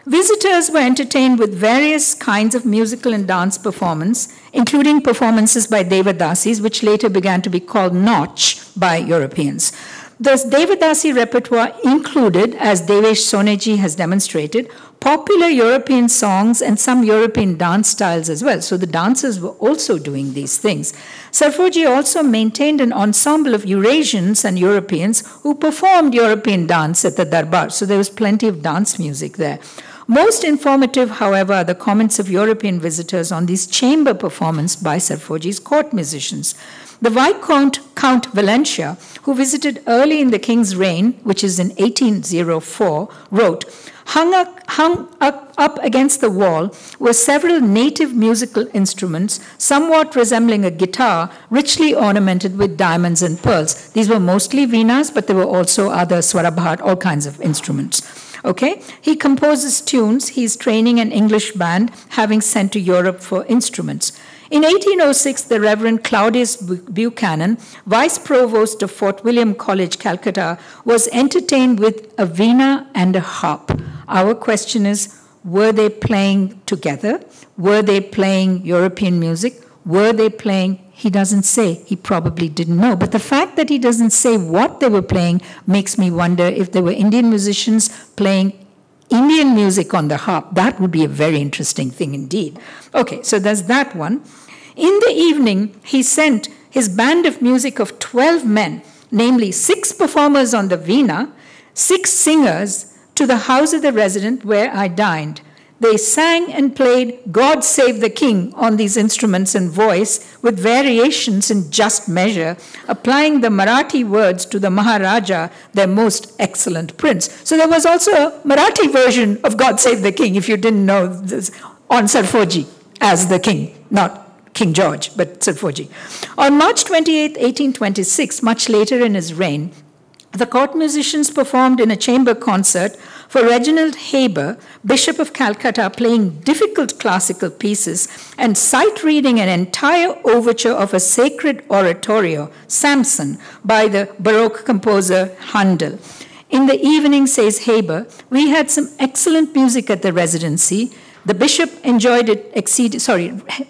Visitors were entertained with various kinds of musical and dance performance, including performances by Devadasis, which later began to be called Nautch by Europeans. The Devadasi repertoire included, as Devesh Soneji has demonstrated, popular European songs and some European dance styles as well. So the dancers were also doing these things. Serfoji also maintained an ensemble of Eurasians and Europeans who performed European dance at the Darbar. So there was plenty of dance music there. Most informative, however, are the comments of European visitors on these chamber performances by Serfoji's court musicians. The Viscount Count Valentia, who visited early in the king's reign, which is in 1804, wrote, hung up against the wall were several native musical instruments, somewhat resembling a guitar, richly ornamented with diamonds and pearls. These were mostly Veenas, but there were also other Swarabhat, all kinds of instruments. Okay, he composes tunes. He's training an English band, having sent to Europe for instruments. In 1806, the Reverend Claudius Buchanan, Vice Provost of Fort William College, Calcutta, was entertained with a veena and a harp. Our question is, were they playing together? Were they playing European music? Were they playing? He doesn't say. He probably didn't know. But the fact that he doesn't say what they were playing makes me wonder if there were Indian musicians playing Indian music on the harp. That would be a very interesting thing indeed. Okay, so there's that one. In the evening, he sent his band of music of 12 men, namely 6 performers on the veena, 6 singers, to the house of the resident where I dined. They sang and played God Save the King on these instruments and voice with variations in just measure, applying the Marathi words to the Maharaja, their most excellent prince. So there was also a Marathi version of God Save the King, if you didn't know this, on Serfoji as the king, not King George, but Serfoji. On March 28, 1826, much later in his reign, the court musicians performed in a chamber concert for Reginald Haber, Bishop of Calcutta, playing difficult classical pieces and sight-reading an entire overture of a sacred oratorio, Samson, by the Baroque composer Handel. In the evening, says Haber, we had some excellent music at the residency. The bishop enjoyed it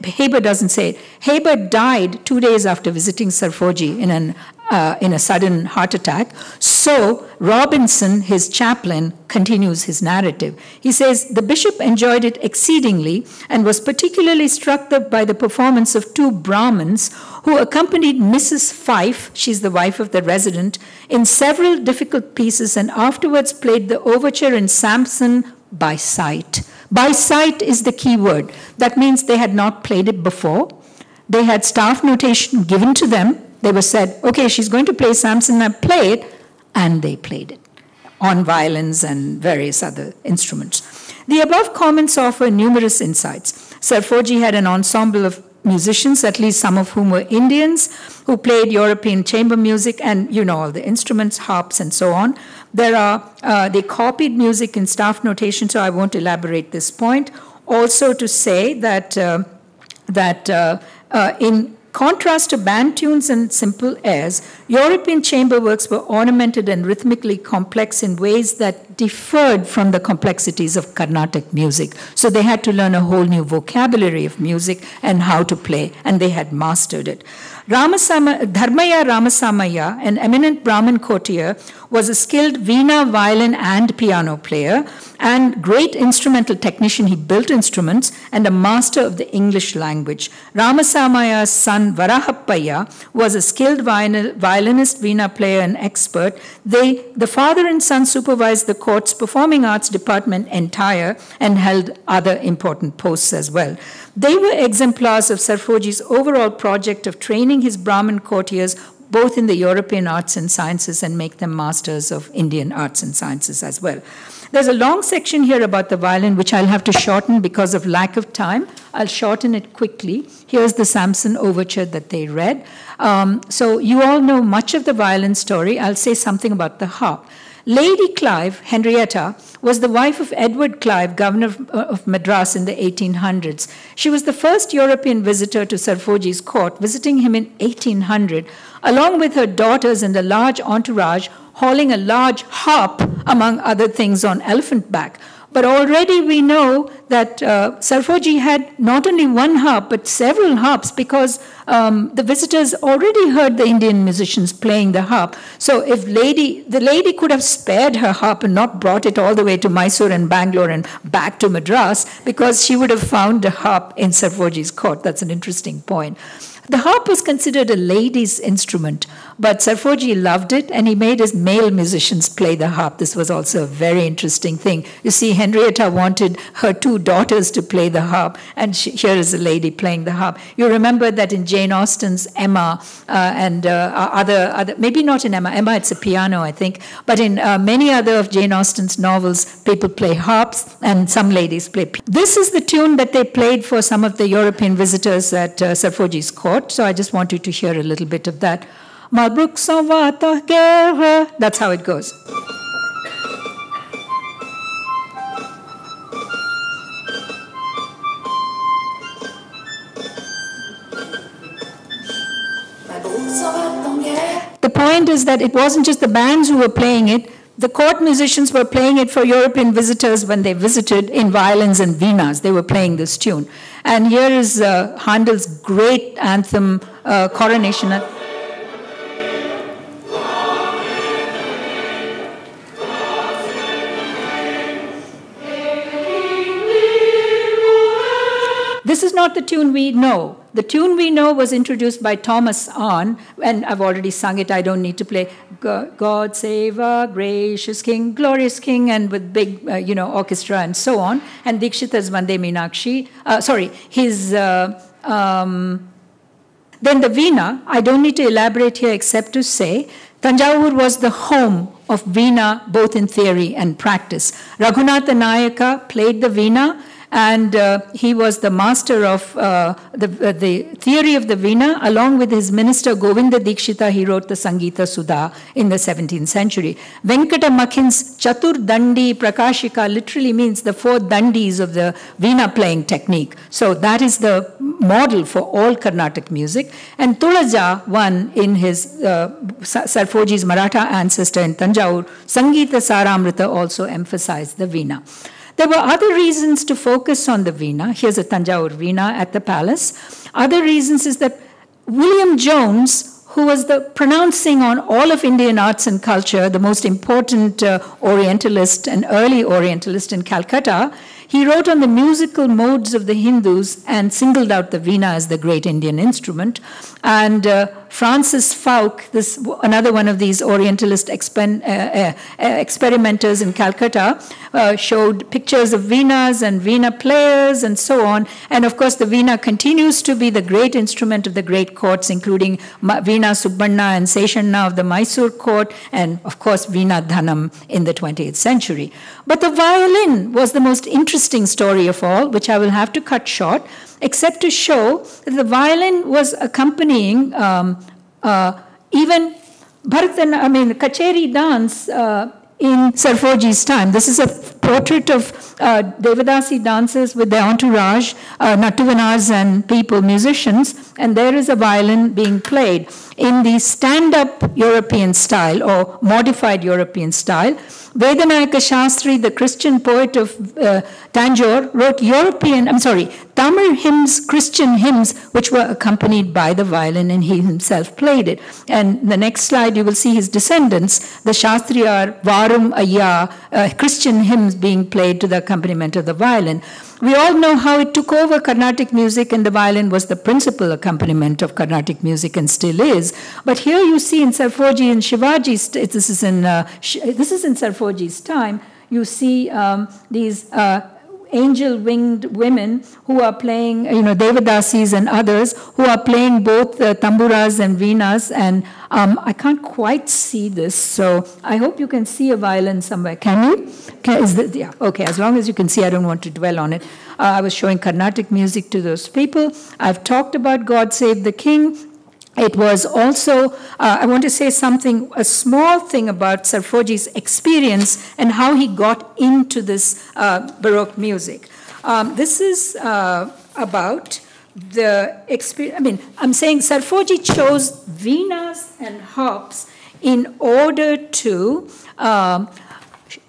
Haber doesn't say it. Haber died 2 days after visiting Serfoji in a sudden heart attack. So Robinson, his chaplain, continues his narrative. He says, the bishop enjoyed it exceedingly and was particularly struck by the performance of two Brahmins who accompanied Mrs. Fife, she's the wife of the resident, in several difficult pieces and afterwards played the overture in Samson by sight. By sight is the key word. That means they had not played it before. They had staff notation given to them. They were said, okay, she's going to play Samson, now play it. And they played it on violins and various other instruments. The above comments offer numerous insights. Serfoji had an ensemble of musicians, at least some of whom were Indians, who played European chamber music and, you know, all the instruments, harps, and so on. They copied music in staff notation, so I won't elaborate this point. Also to say that, in contrast to band tunes and simple airs, European chamber works were ornamented and rhythmically complex in ways that differed from the complexities of Karnatic music. So they had to learn a whole new vocabulary of music and how to play, and they had mastered it. Dharmaya Ramasamaya, an eminent Brahmin courtier, was a skilled veena, violin, and piano player, and great instrumental technician. He built instruments, and a master of the English language. Ramasamaya's son, Varahappaya, was a skilled violinist, veena player, and expert. The father and son supervised the court's performing arts department entire and held other important posts as well. They were exemplars of Serfoji's overall project of training his Brahmin courtiers both in the European arts and sciences and make them masters of Indian arts and sciences as well. There's a long section here about the violin, which I'll have to shorten because of lack of time. I'll shorten it quickly. Here's the Samson overture that they read. So you all know much of the violin story. I'll say something about the harp. Lady Clive, Henrietta, was the wife of Edward Clive, governor of Madras in the 1800s. She was the first European visitor to Serfoji's court, visiting him in 1800, along with her daughters and a large entourage, hauling a large harp, among other things, on elephant back. But already we know that Serfoji had not only one harp, but several harps, because the visitors already heard the Indian musicians playing the harp. So if the lady could have spared her harp and not brought it all the way to Mysore and Bangalore and back to Madras, because she would have found a harp in Serfoji's court. That's an interesting point. The harp was considered a lady's instrument, but Serfoji loved it, and he made his male musicians play the harp. This was also a very interesting thing. You see, Henrietta wanted her two daughters to play the harp, and here is a lady playing the harp. You remember that in Jane Austen's Emma and other, maybe not in Emma it's a piano, I think, but in many other of Jane Austen's novels, people play harps, and some ladies play piano. This is the tune that they played for some of the European visitors at Serfoji's court. So I just want you to hear a little bit of that. That's how it goes. The point is that it wasn't just the bands who were playing it. The court musicians were playing it for European visitors when they visited in violins and Veenas. They were playing this tune. And here is Handel's great anthem, Coronation. This is not the tune we know. The tune we know was introduced by Thomas Arne, and I've already sung it, I don't need to play. God save our gracious King, glorious King, and with big, orchestra and so on. And Dikshita's Vande Meenakshi. Then the Veena, I don't need to elaborate here except to say, Thanjavur was the home of Veena, both in theory and practice. Raghunatha Nayaka played the Veena, and he was the master of the theory of the Veena. Along with his minister Govinda Dikshita, he wrote the Sangeeta Sudha in the 17th century. Venkata Makhin's Chatur Dandi Prakashika literally means the 4 dandis of the Veena playing technique. So that is the model for all Carnatic music. And Tulaja won in his Serfoji's Maratha ancestor in Thanjavur. Sangeeta Saramrita also emphasized the Veena. There were other reasons to focus on the Veena. Here's a Thanjavur Veena at the palace. Other reasons is that William Jones, who was the pronouncing on all of Indian arts and culture, the most important Orientalist and early Orientalist in Calcutta, he wrote on the musical modes of the Hindus and singled out the Veena as the great Indian instrument. And Francis Fouke, another one of these Orientalist experimenters in Calcutta, showed pictures of Veenas and Veena players and so on. And of course, the Veena continues to be the great instrument of the great courts, including Veena Subbanna and Seshanna of the Mysore court, and of course, Veena Dhanam in the 20th century. But the violin was the most interesting story of all, which I will have to cut short, except to show that the violin was accompanying even Kacheri dance in Serfoji's time. This is a portrait of Devadasi dancers with their entourage, Nattuvanas and people, musicians, and there is a violin being played in the stand-up European style or modified European style. Vedanayaka Shastri, the Christian poet of Tanjore, wrote Tamil hymns, Christian hymns, which were accompanied by the violin, and he himself played it. And the next slide, you will see his descendants. The Shastri are Varum Ayya, Christian hymns being played to the accompaniment of the violin. We all know how it took over Carnatic music, and the violin was the principal accompaniment of Carnatic music and still is. But here you see in Serfoji and Shivaji's, this is in Serfoji's time, you see these angel-winged women who are playing, Devadasis and others, who are playing both tamburas and veenas, and I can't quite see this, so I hope you can see a violin somewhere. Can you? Yeah, okay, as long as you can see, I don't want to dwell on it. I was showing Carnatic music to those people. I've talked about God Save the King. It was also, I want to say something, a small thing about Serfoji's experience and how he got into this Baroque music. This is about the experience. I'm saying Serfoji chose Veenas and harps in order to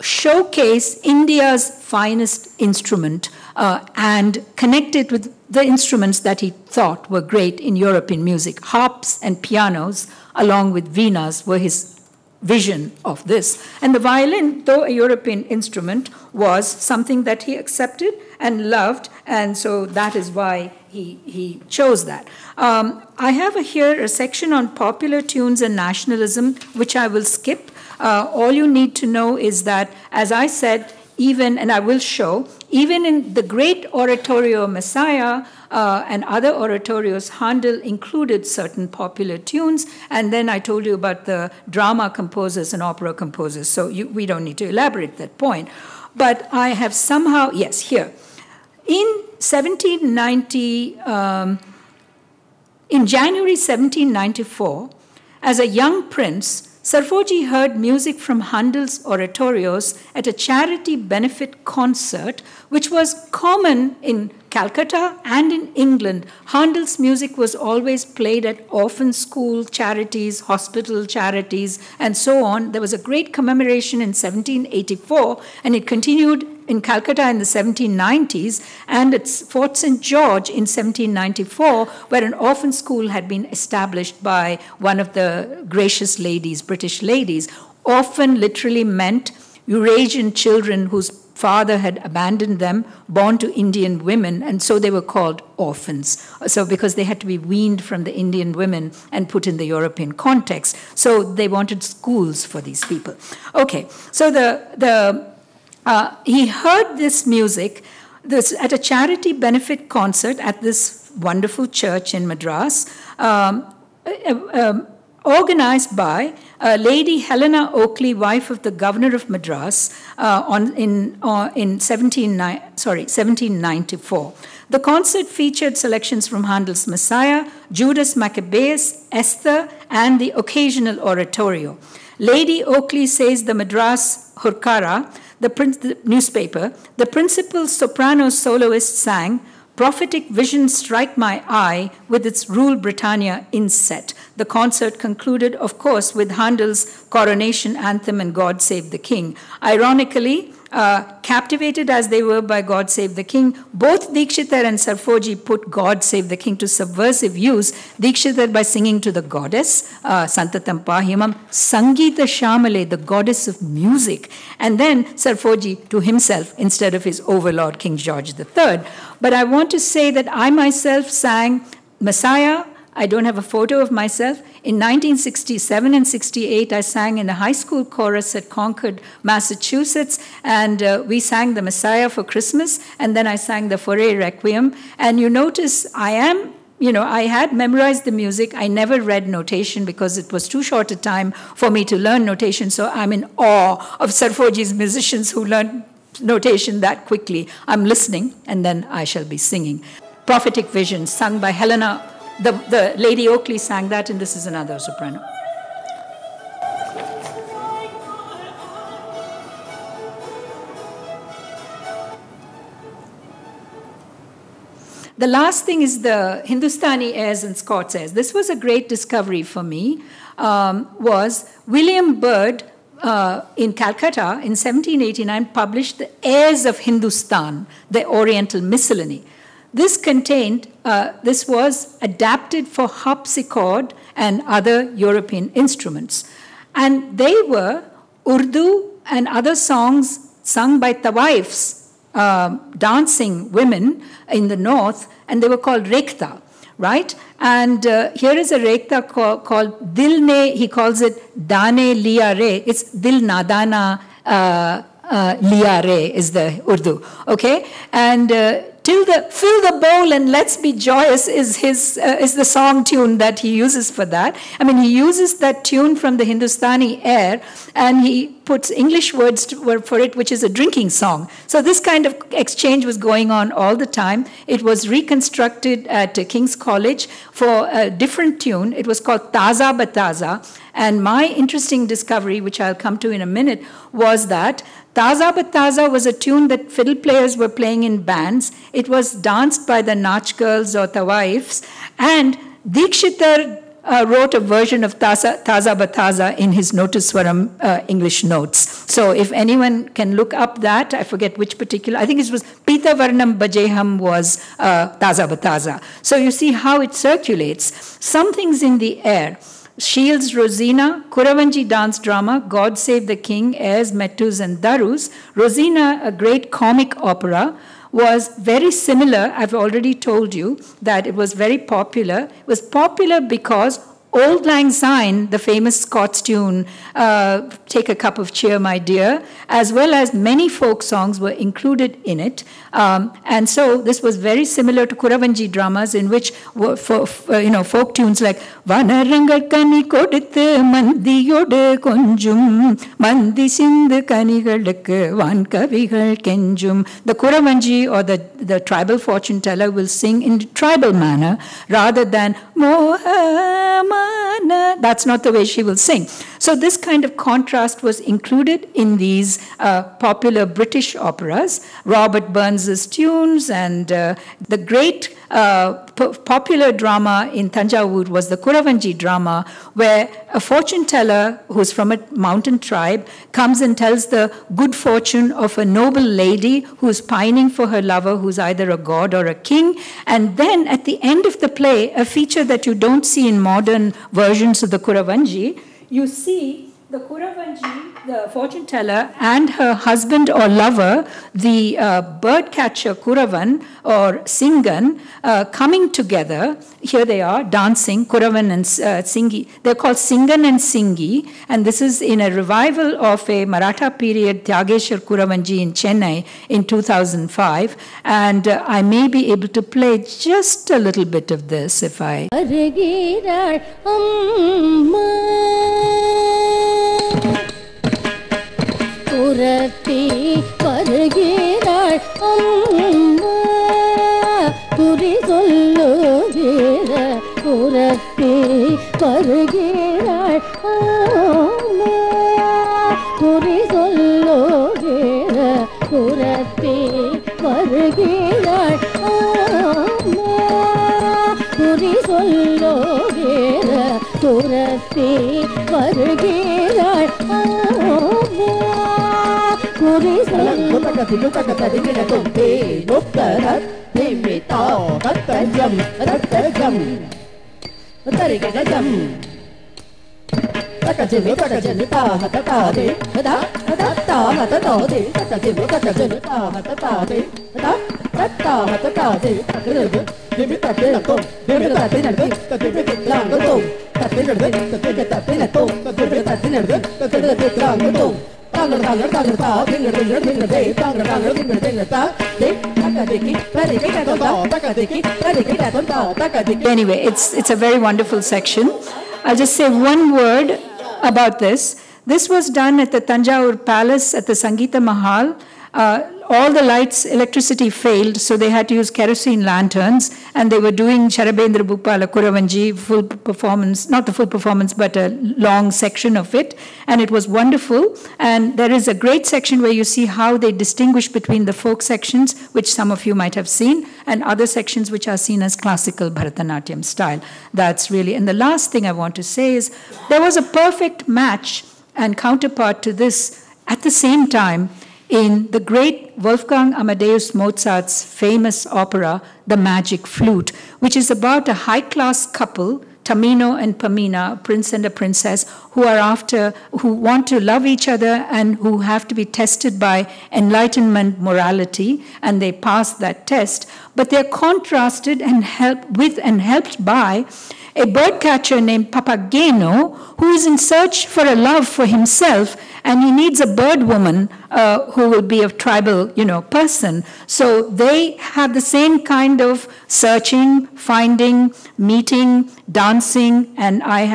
showcase India's finest instrument and connect it with the instruments that he thought were great in European music. Harps and pianos, along with Veenas, were his vision of this. And the violin, though a European instrument, was something that he accepted and loved, and so that is why he chose that. I have here a section on popular tunes and nationalism, which I will skip. All you need to know is that, as I said, and I will show, even in the great oratorio Messiah and other oratorios, Handel included certain popular tunes, and then I told you about the drama composers and opera composers, so we don't need to elaborate that point. But I have somehow, yes, here. In 1790, in January 1794, as a young prince, Serfoji heard music from Handel's oratorios at a charity benefit concert, which was common in Calcutta and in England. Handel's music was always played at orphan school charities, hospital charities, and so on. There was a great commemoration in 1784, and it continued in Calcutta in the 1790s, and at Fort St. George in 1794, where an orphan school had been established by one of the gracious ladies, British ladies. Orphan literally meant Eurasian children whose father had abandoned them, born to Indian women, and so they were called orphans. So because they had to be weaned from the Indian women and put in the European context. So they wanted schools for these people. Okay, so he heard this music at a charity benefit concert at this wonderful church in Madras. organized by Lady Helena Oakley, wife of the governor of Madras, in 1794. The concert featured selections from Handel's Messiah, Judas Maccabeus, Esther, and the occasional oratorio. Lady Oakley says the Madras Hurkara, the newspaper, the principal soprano soloist sang, "Prophetic visions strike my eye with its Rule Britannia inset." The concert concluded, of course, with Handel's coronation anthem and God Save the King. Ironically, captivated as they were by God Save the King, both Dikshitar and Serfoji put God Save the King to subversive use. Dikshitar by singing to the goddess, Santatam Pahimam, Sangeeta Shamale, the goddess of music, and then Serfoji to himself instead of his overlord, King George III. But I want to say that I myself sang Messiah. I don't have a photo of myself. In 1967 and 68, I sang in the high school chorus at Concord, Massachusetts, and we sang the Messiah for Christmas, and then I sang the Foray Requiem. And you notice I had memorized the music. I never read notation because it was too short a time for me to learn notation, so I'm in awe of Serfoji's musicians who learn notation that quickly. I'm listening, and then I shall be singing. Prophetic Vision, sung by Helena. The Lady Oakley sang that, and this is another soprano. The last thing is the Hindustani airs and Scots airs. This was a great discovery for me, was William Byrd in Calcutta in 1789 published the Airs of Hindustan, the Oriental Miscellany. This was adapted for harpsichord and other European instruments. And they were Urdu and other songs sung by tawaifs, dancing women in the north, and they were called rekhta, right? And here is a rekhta called Dil Ne, he calls it Dane Liya Re. It's Dil Nadana Liya Re is the Urdu, okay? And fill the bowl and let's be joyous is the song tune that he uses for that. I mean, he uses that tune from the Hindustani air and he puts English words for it, which is a drinking song. So this kind of exchange was going on all the time. It was reconstructed at King's College for a different tune. It was called Taza Bataza. And my interesting discovery, which I'll come to in a minute, was that Taza Bataza was a tune that fiddle players were playing in bands. It was danced by the Nach girls or tawaifs. And Dikshitar wrote a version of Taza Bataza in his Notaswaram English notes. So if anyone can look up that, I forget which particular, I think it was Pita Varnam Bajeham was Taza Bataza. So you see how it circulates. Something's in the air. Shields Rosina, Kuravanji dance drama, God Save the King, Airs, Mettus and Darus. Rosina, a great comic opera, was very similar. I've already told you that it was very popular. It was popular because Old Lang Syne, the famous Scots tune, Take a Cup of Cheer, My Dear, as well as many folk songs were included in it. And so this was very similar to Kuravanji dramas, in which folk tunes like Vanarangal Kani Kodithu Mandiyode Konjum Mandi Sindhu Kanigalukku Van Kavigal Kenjum. The Kuravanji or the tribal fortune teller will sing in tribal manner rather than Mohamana. That's not the way she will sing. So this kind of contrast was included in these popular British operas, Robert Burns's tunes, and the great popular drama in Thanjavur was the Kuravanji drama, where a fortune teller who's from a mountain tribe comes and tells the good fortune of a noble lady who's pining for her lover, who's either a god or a king. And then at the end of the play, a feature that you don't see in modern versions of the Kuravanji, you see The Kuravanji, the fortune teller, and her husband or lover, the bird catcher Kuravan or Singan, coming together. Here they are dancing, Kuravan and Singi. They're called Singan and Singi, and this is in a revival of a Maratha period Tyageshwar Kuravanji in Chennai in 2005. And I may be able to play just a little bit of this if I. Kurati pargirai amma kuri sollugira kurati pargirai amma kuri sollugira kurati pargirai amma kuri sollugira kurati pargirai amma Anyway, it's a very wonderful section. I'll just say one word about this. This was done at the Thanjavur Palace at the Sangeeta Mahal. All the lights, electricity failed, so they had to use kerosene lanterns, and they were doing Sharabendra Bhupala Kuravanji full performance, not the full performance, but a long section of it, and it was wonderful. And there is a great section where you see how they distinguish between the folk sections, which some of you might have seen, and other sections which are seen as classical Bharata Natyam style. That's really, and the last thing I want to say is, there was a perfect match and counterpart to this at the same time in the great Wolfgang Amadeus Mozart's famous opera, The Magic Flute, which is about a high-class couple, Tamino and Pamina, a prince and a princess, who want to love each other and who have to be tested by enlightenment morality, and they pass that test. But they're contrasted and helped by a birdcatcher named Papageno, who is in search for a love for himself, and he needs a bird woman who will be a tribal, person. So they have the same kind of searching, finding, meeting, dancing, and I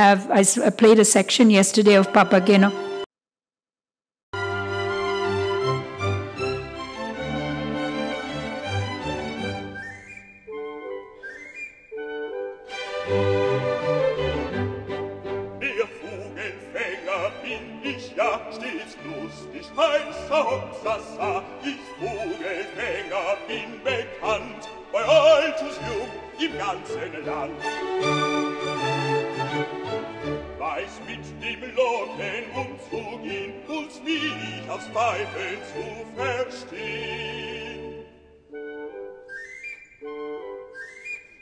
played a section yesterday of Papageno. Ich Vogelfänger bin bekannt, bei alt und jung im ganzen Land. Weiß mit dem Locken umzugehen und mich aufs Pfeifen zu verstehen.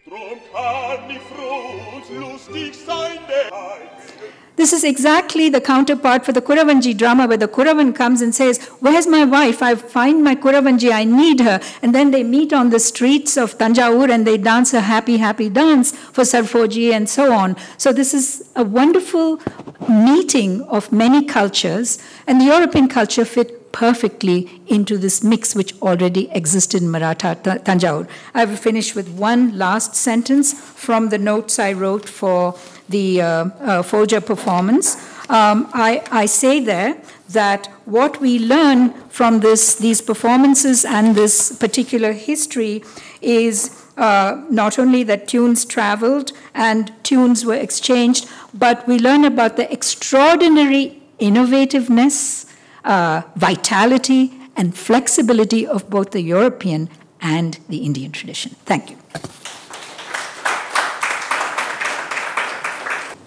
Drum kann ich froh und lustig sein, This is exactly the counterpart for the Kuravanji drama, where the Kuravan comes and says, where's my wife? I find my Kuravanji, I need her. And then they meet on the streets of Thanjavur and they dance a happy, happy dance for Serfoji and so on. So this is a wonderful meeting of many cultures, and the European culture fit perfectly into this mix which already existed in Maratha Thanjavur. I will finish with one last sentence from the notes I wrote for the Folger performance. I say there that what we learn from these performances and this particular history is not only that tunes traveled and tunes were exchanged, but we learn about the extraordinary innovativeness, vitality, and flexibility of both the European and the Indian tradition. Thank you.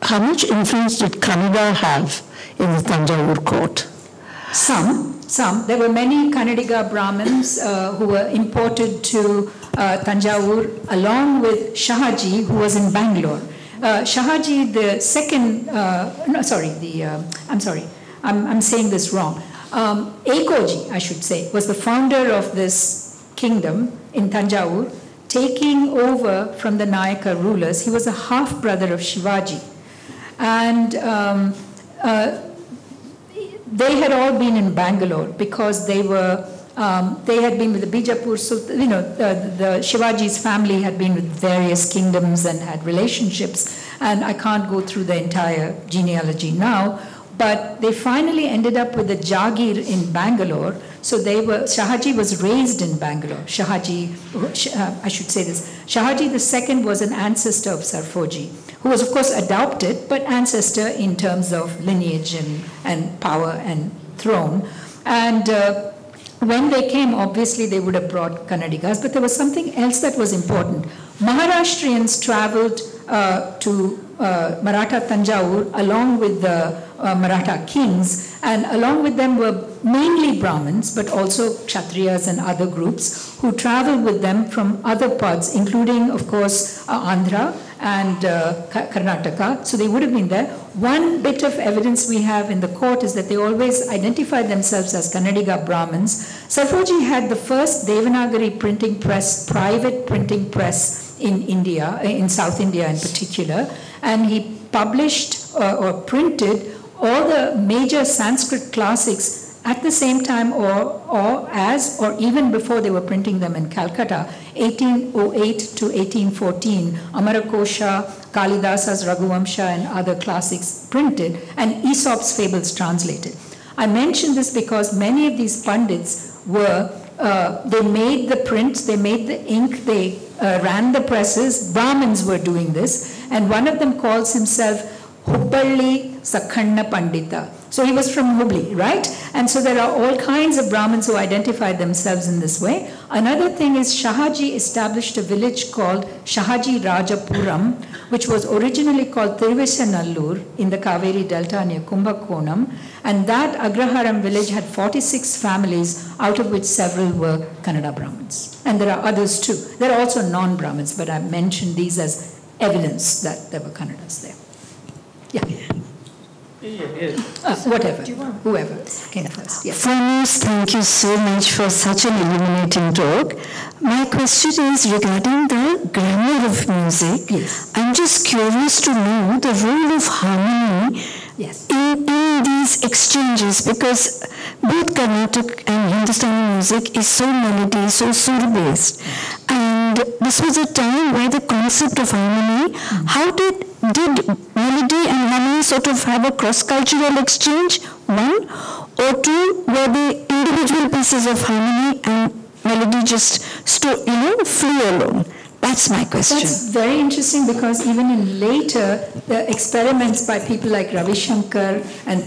How much influence did Kannada have in the Thanjavur court? Some. There were many Kannadiga Brahmins who were imported to Thanjavur along with Shahaji, who was in Bangalore. Shahaji the second, I'm saying this wrong. Ekoji, I should say, was the founder of this kingdom in Thanjavur, taking over from the Nayaka rulers. He was a half-brother of Shivaji. And they had all been in Bangalore because they had been with the Bijapur, so the Shivaji's family had been with various kingdoms and had relationships, and I can't go through the entire genealogy now, but they finally ended up with a Jagir in Bangalore. So Shahaji was raised in Bangalore. Shahaji II was an ancestor of Serfoji, who was of course adopted, but ancestor in terms of lineage and power and throne. And when they came, obviously they would have brought Kannadigas, but there was something else that was important. Maharashtrians traveled to Maratha Thanjavur along with the Maratha kings, and along with them were mainly Brahmins, but also Kshatriyas and other groups who traveled with them from other parts, including, of course, Andhra and Karnataka. So they would have been there. One bit of evidence we have in the court is that they always identified themselves as Kannadiga Brahmins. Serfoji had the first Devanagari printing press, private printing press in India, in South India in particular, and he published or printed all the major Sanskrit classics at the same time or even before they were printing them in Calcutta, 1808 to 1814, Amarakosha, Kalidasa's Raghuvamsha and other classics printed, and Aesop's fables translated. I mention this because many of these pandits they made the prints, they made the ink, they ran the presses. Brahmins were doing this, and one of them calls himself Hubballi Sakhanna Pandita. So he was from Hubli, right? And so there are all kinds of Brahmins who identified themselves in this way. Another thing is Shahaji established a village called Shahaji Rajapuram, which was originally called Thiruvishanallur in the Kaveri Delta near Kumbakonam. And that Agraharam village had 46 families, out of which several were Kannada Brahmins. And there are others too. There are also non-Brahmins, but I mentioned these as evidence that there were Kannadas there. Yeah. Whatever, whoever came first. Yes. Foremost, thank you so much for such an illuminating talk. My question is regarding the grammar of music. Yes. I'm just curious to know the role of harmony in these exchanges, because both Karnatic and Hindustani music is so melody, so sur-based. And this was a time where the concept of harmony, how did melody and harmony sort of have a cross-cultural exchange, one, or two, were the individual pieces of harmony and melody just flew along? That's my question. That's very interesting, because even in later the experiments by people like Ravi Shankar and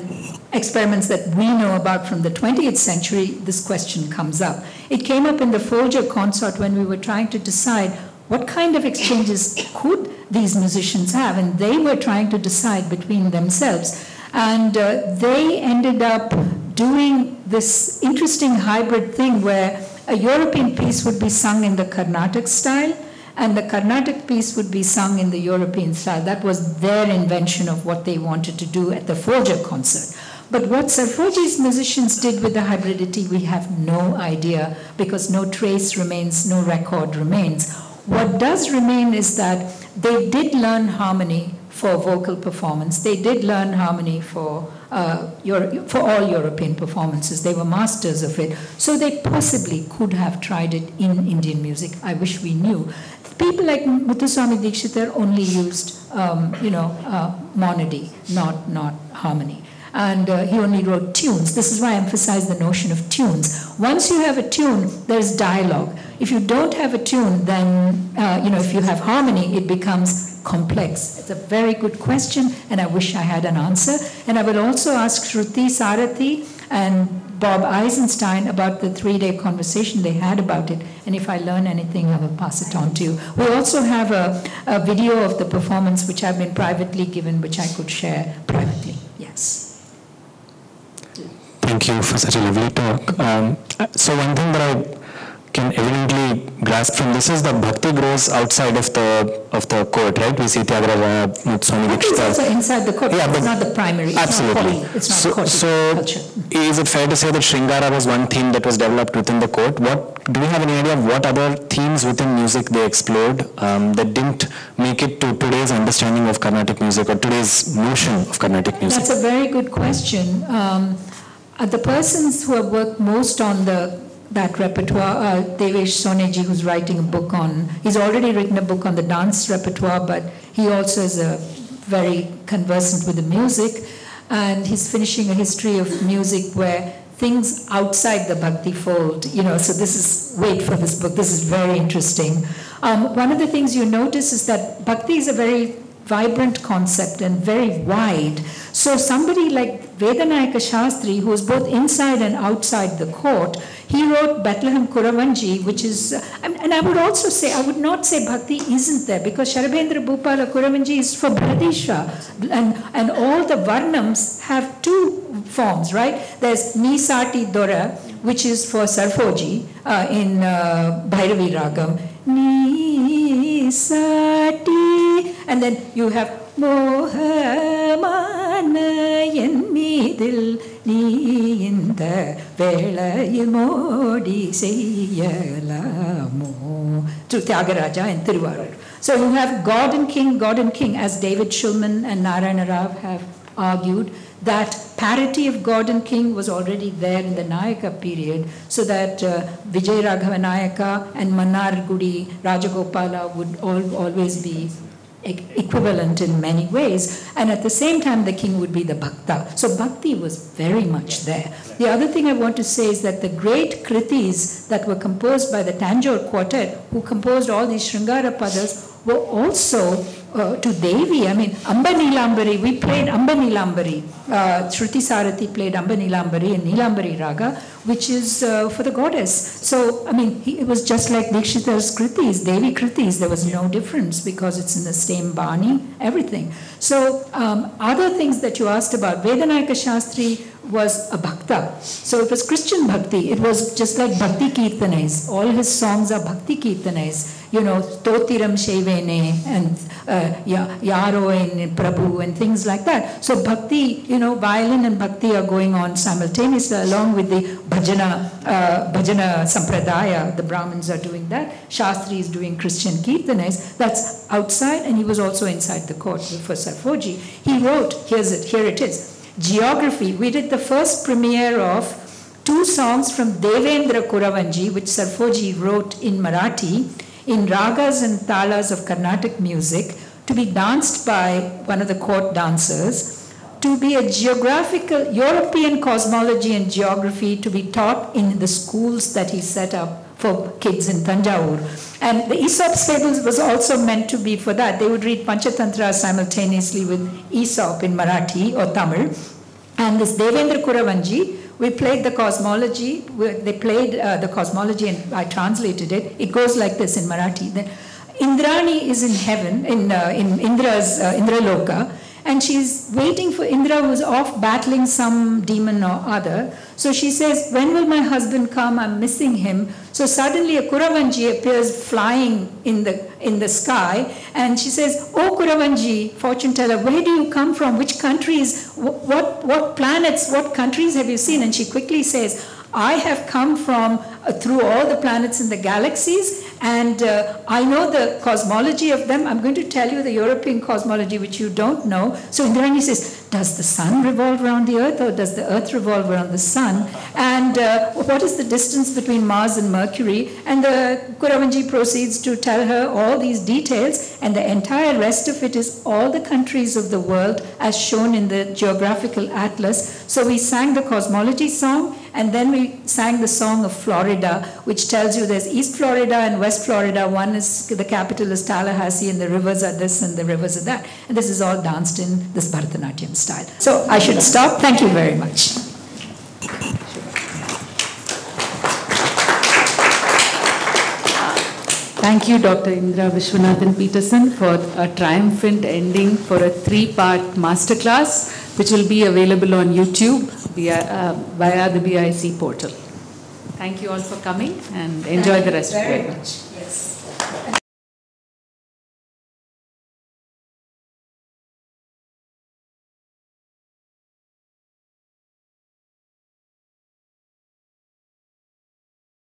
experiments that we know about from the 20th century, this question comes up. It came up in the Folger consort when we were trying to decide what kind of exchanges could these musicians have, and they were trying to decide between themselves. And they ended up doing this interesting hybrid thing where a European piece would be sung in the Karnatic style, and the Carnatic piece would be sung in the European style. That was their invention of what they wanted to do at the Folger concert. But what Serfoji's musicians did with the hybridity, we have no idea, because no trace remains, no record remains. What does remain is that they did learn harmony for vocal performance. They did learn harmony for all European performances. They were masters of it. So they possibly could have tried it in Indian music. I wish we knew. People like Muthuswami Dikshitar only used, monody, not harmony. And he only wrote tunes. This is why I emphasize the notion of tunes. Once you have a tune, there's dialogue. If you don't have a tune, then, if you have harmony, it becomes complex. It's a very good question, and I wish I had an answer. And I would also ask Shruti Sarathi and Bob Eisenstein about the 3-day conversation they had about it. And if I learn anything, I will pass it on to you. We also have a video of the performance, which I've been privately given, which I could share privately. Yes. Thank you for such a lovely talk. So one thing that I can evidently grasp from this is that bhakti grows outside of the court, right? We see Tyagaraja, Swami Bhakti is Dikshita. also inside the court, Yeah, but it's but not the primary. Absolutely. It's not So culture. is it fair to say that Shringara was one theme that was developed within the court? Do we have any idea of what other themes within music they explored that didn't make it to today's understanding of Carnatic music or today's notion of Carnatic music? That's a very good question. The persons who have worked most on that repertoire, Devesh Soneji, who's writing a book on, he's already written a book on the dance repertoire, but he also is very conversant with the music, and he's finishing a history of music where things outside the bhakti fold, so this is, wait for this book, this is very interesting. One of the things you notice is that bhakti is a very vibrant concept and very wide. So somebody like Vedanayaka Shastri, who was both inside and outside the court, he wrote Bethlehem Kuravanji, which is, and I would also say, I would not say bhakti isn't there, because Sharabhendra Bhupala Kuravanji is for Bharadisha, and all the Varnams have two forms, right? There's Nisati Dora, which is for Serfoji in Bhairavi Ragam, Nisati, and then you have Mohamanayan Midil Ni Inda Velayil Modi Seyalamo to Tyagaraja and Tiruvarur. So you have God and King, as David Shulman and Narayana Rao have argued, that parity of God and King was already there in the Nayaka period, so that Vijay Raghava Nayaka and Manar Gudi Rajagopala would always be equivalent in many ways, and at the same time the king would be the bhakta. So bhakti was very much there. The other thing I want to say is that the great kritis that were composed by the Tanjore quartet, who composed all these Sringara padas, were also to Devi. I mean, Amba Nilambari, we played Amba Nilambari. Shruti Sarathi played Amba Nilambari and Nilambari Raga, which is for the goddess. So, I mean, it was just like Dikshita's kritis, Devi kritis. There was no difference because it's in the same bani, everything. So, other things that you asked about, Vedanayaka Shastri was a bhakta. So it was Christian bhakti. It was just like bhakti kirtanais. All his songs are bhakti kirtanais. Totiram Shevene and Yaro in Prabhu and things like that. So bhakti, violin and bhakti are going on simultaneously along with the bhajana sampradaya. The Brahmins are doing that. Shastri is doing Christian kirtanais. That's outside, and he was also inside the court for Serfoji. He wrote, here it is, Geography. We did the first premiere of 2 songs from Devendra Kuravanji, which Serfoji wrote in Marathi, in ragas and talas of Carnatic music, to be danced by one of the court dancers, to be a geographical, European cosmology and geography to be taught in the schools that he set up for kids in Thanjavur. And the Aesop's fables was also meant to be for that. They would read Panchatantra simultaneously with Aesop in Marathi or Tamil. And this Devendra Kuravanji, we played the cosmology. They played the cosmology, and I translated it. It goes like this in Marathi. Then Indrani is in heaven, in Indra's Indraloka, and she's waiting for Indra, who's off battling some demon or other. So she says, when will my husband come? I'm missing him. So suddenly a Kuravanji appears flying in the sky, and she says, oh Kuravanji, fortune teller, where do you come from? Which countries? What planets? What countries have you seen? And she quickly says, I have come from through all the planets in the galaxies, and I know the cosmology of them. I'm going to tell you the European cosmology, which you don't know. So Indrani says, does the sun revolve around the earth, or does the earth revolve around the sun? And what is the distance between Mars and Mercury? And the Kuravanji proceeds to tell her all these details, and the entire rest of it is all the countries of the world as shown in the geographical atlas. So we sang the cosmology song, and then we sang the song of Florida, which tells you there's East Florida and West Florida. One is, the capital is Tallahassee, and the rivers are this and the rivers are that. And this is all danced in this Bharata Natyam style. So I should stop. Thank you very much. Thank you, Dr. Indira Viswanathan Peterson, for a triumphant ending for a 3-part masterclass, which will be available on YouTube via the BIC portal. Thank you all for coming and enjoy the rest of the day. Very much. Yes.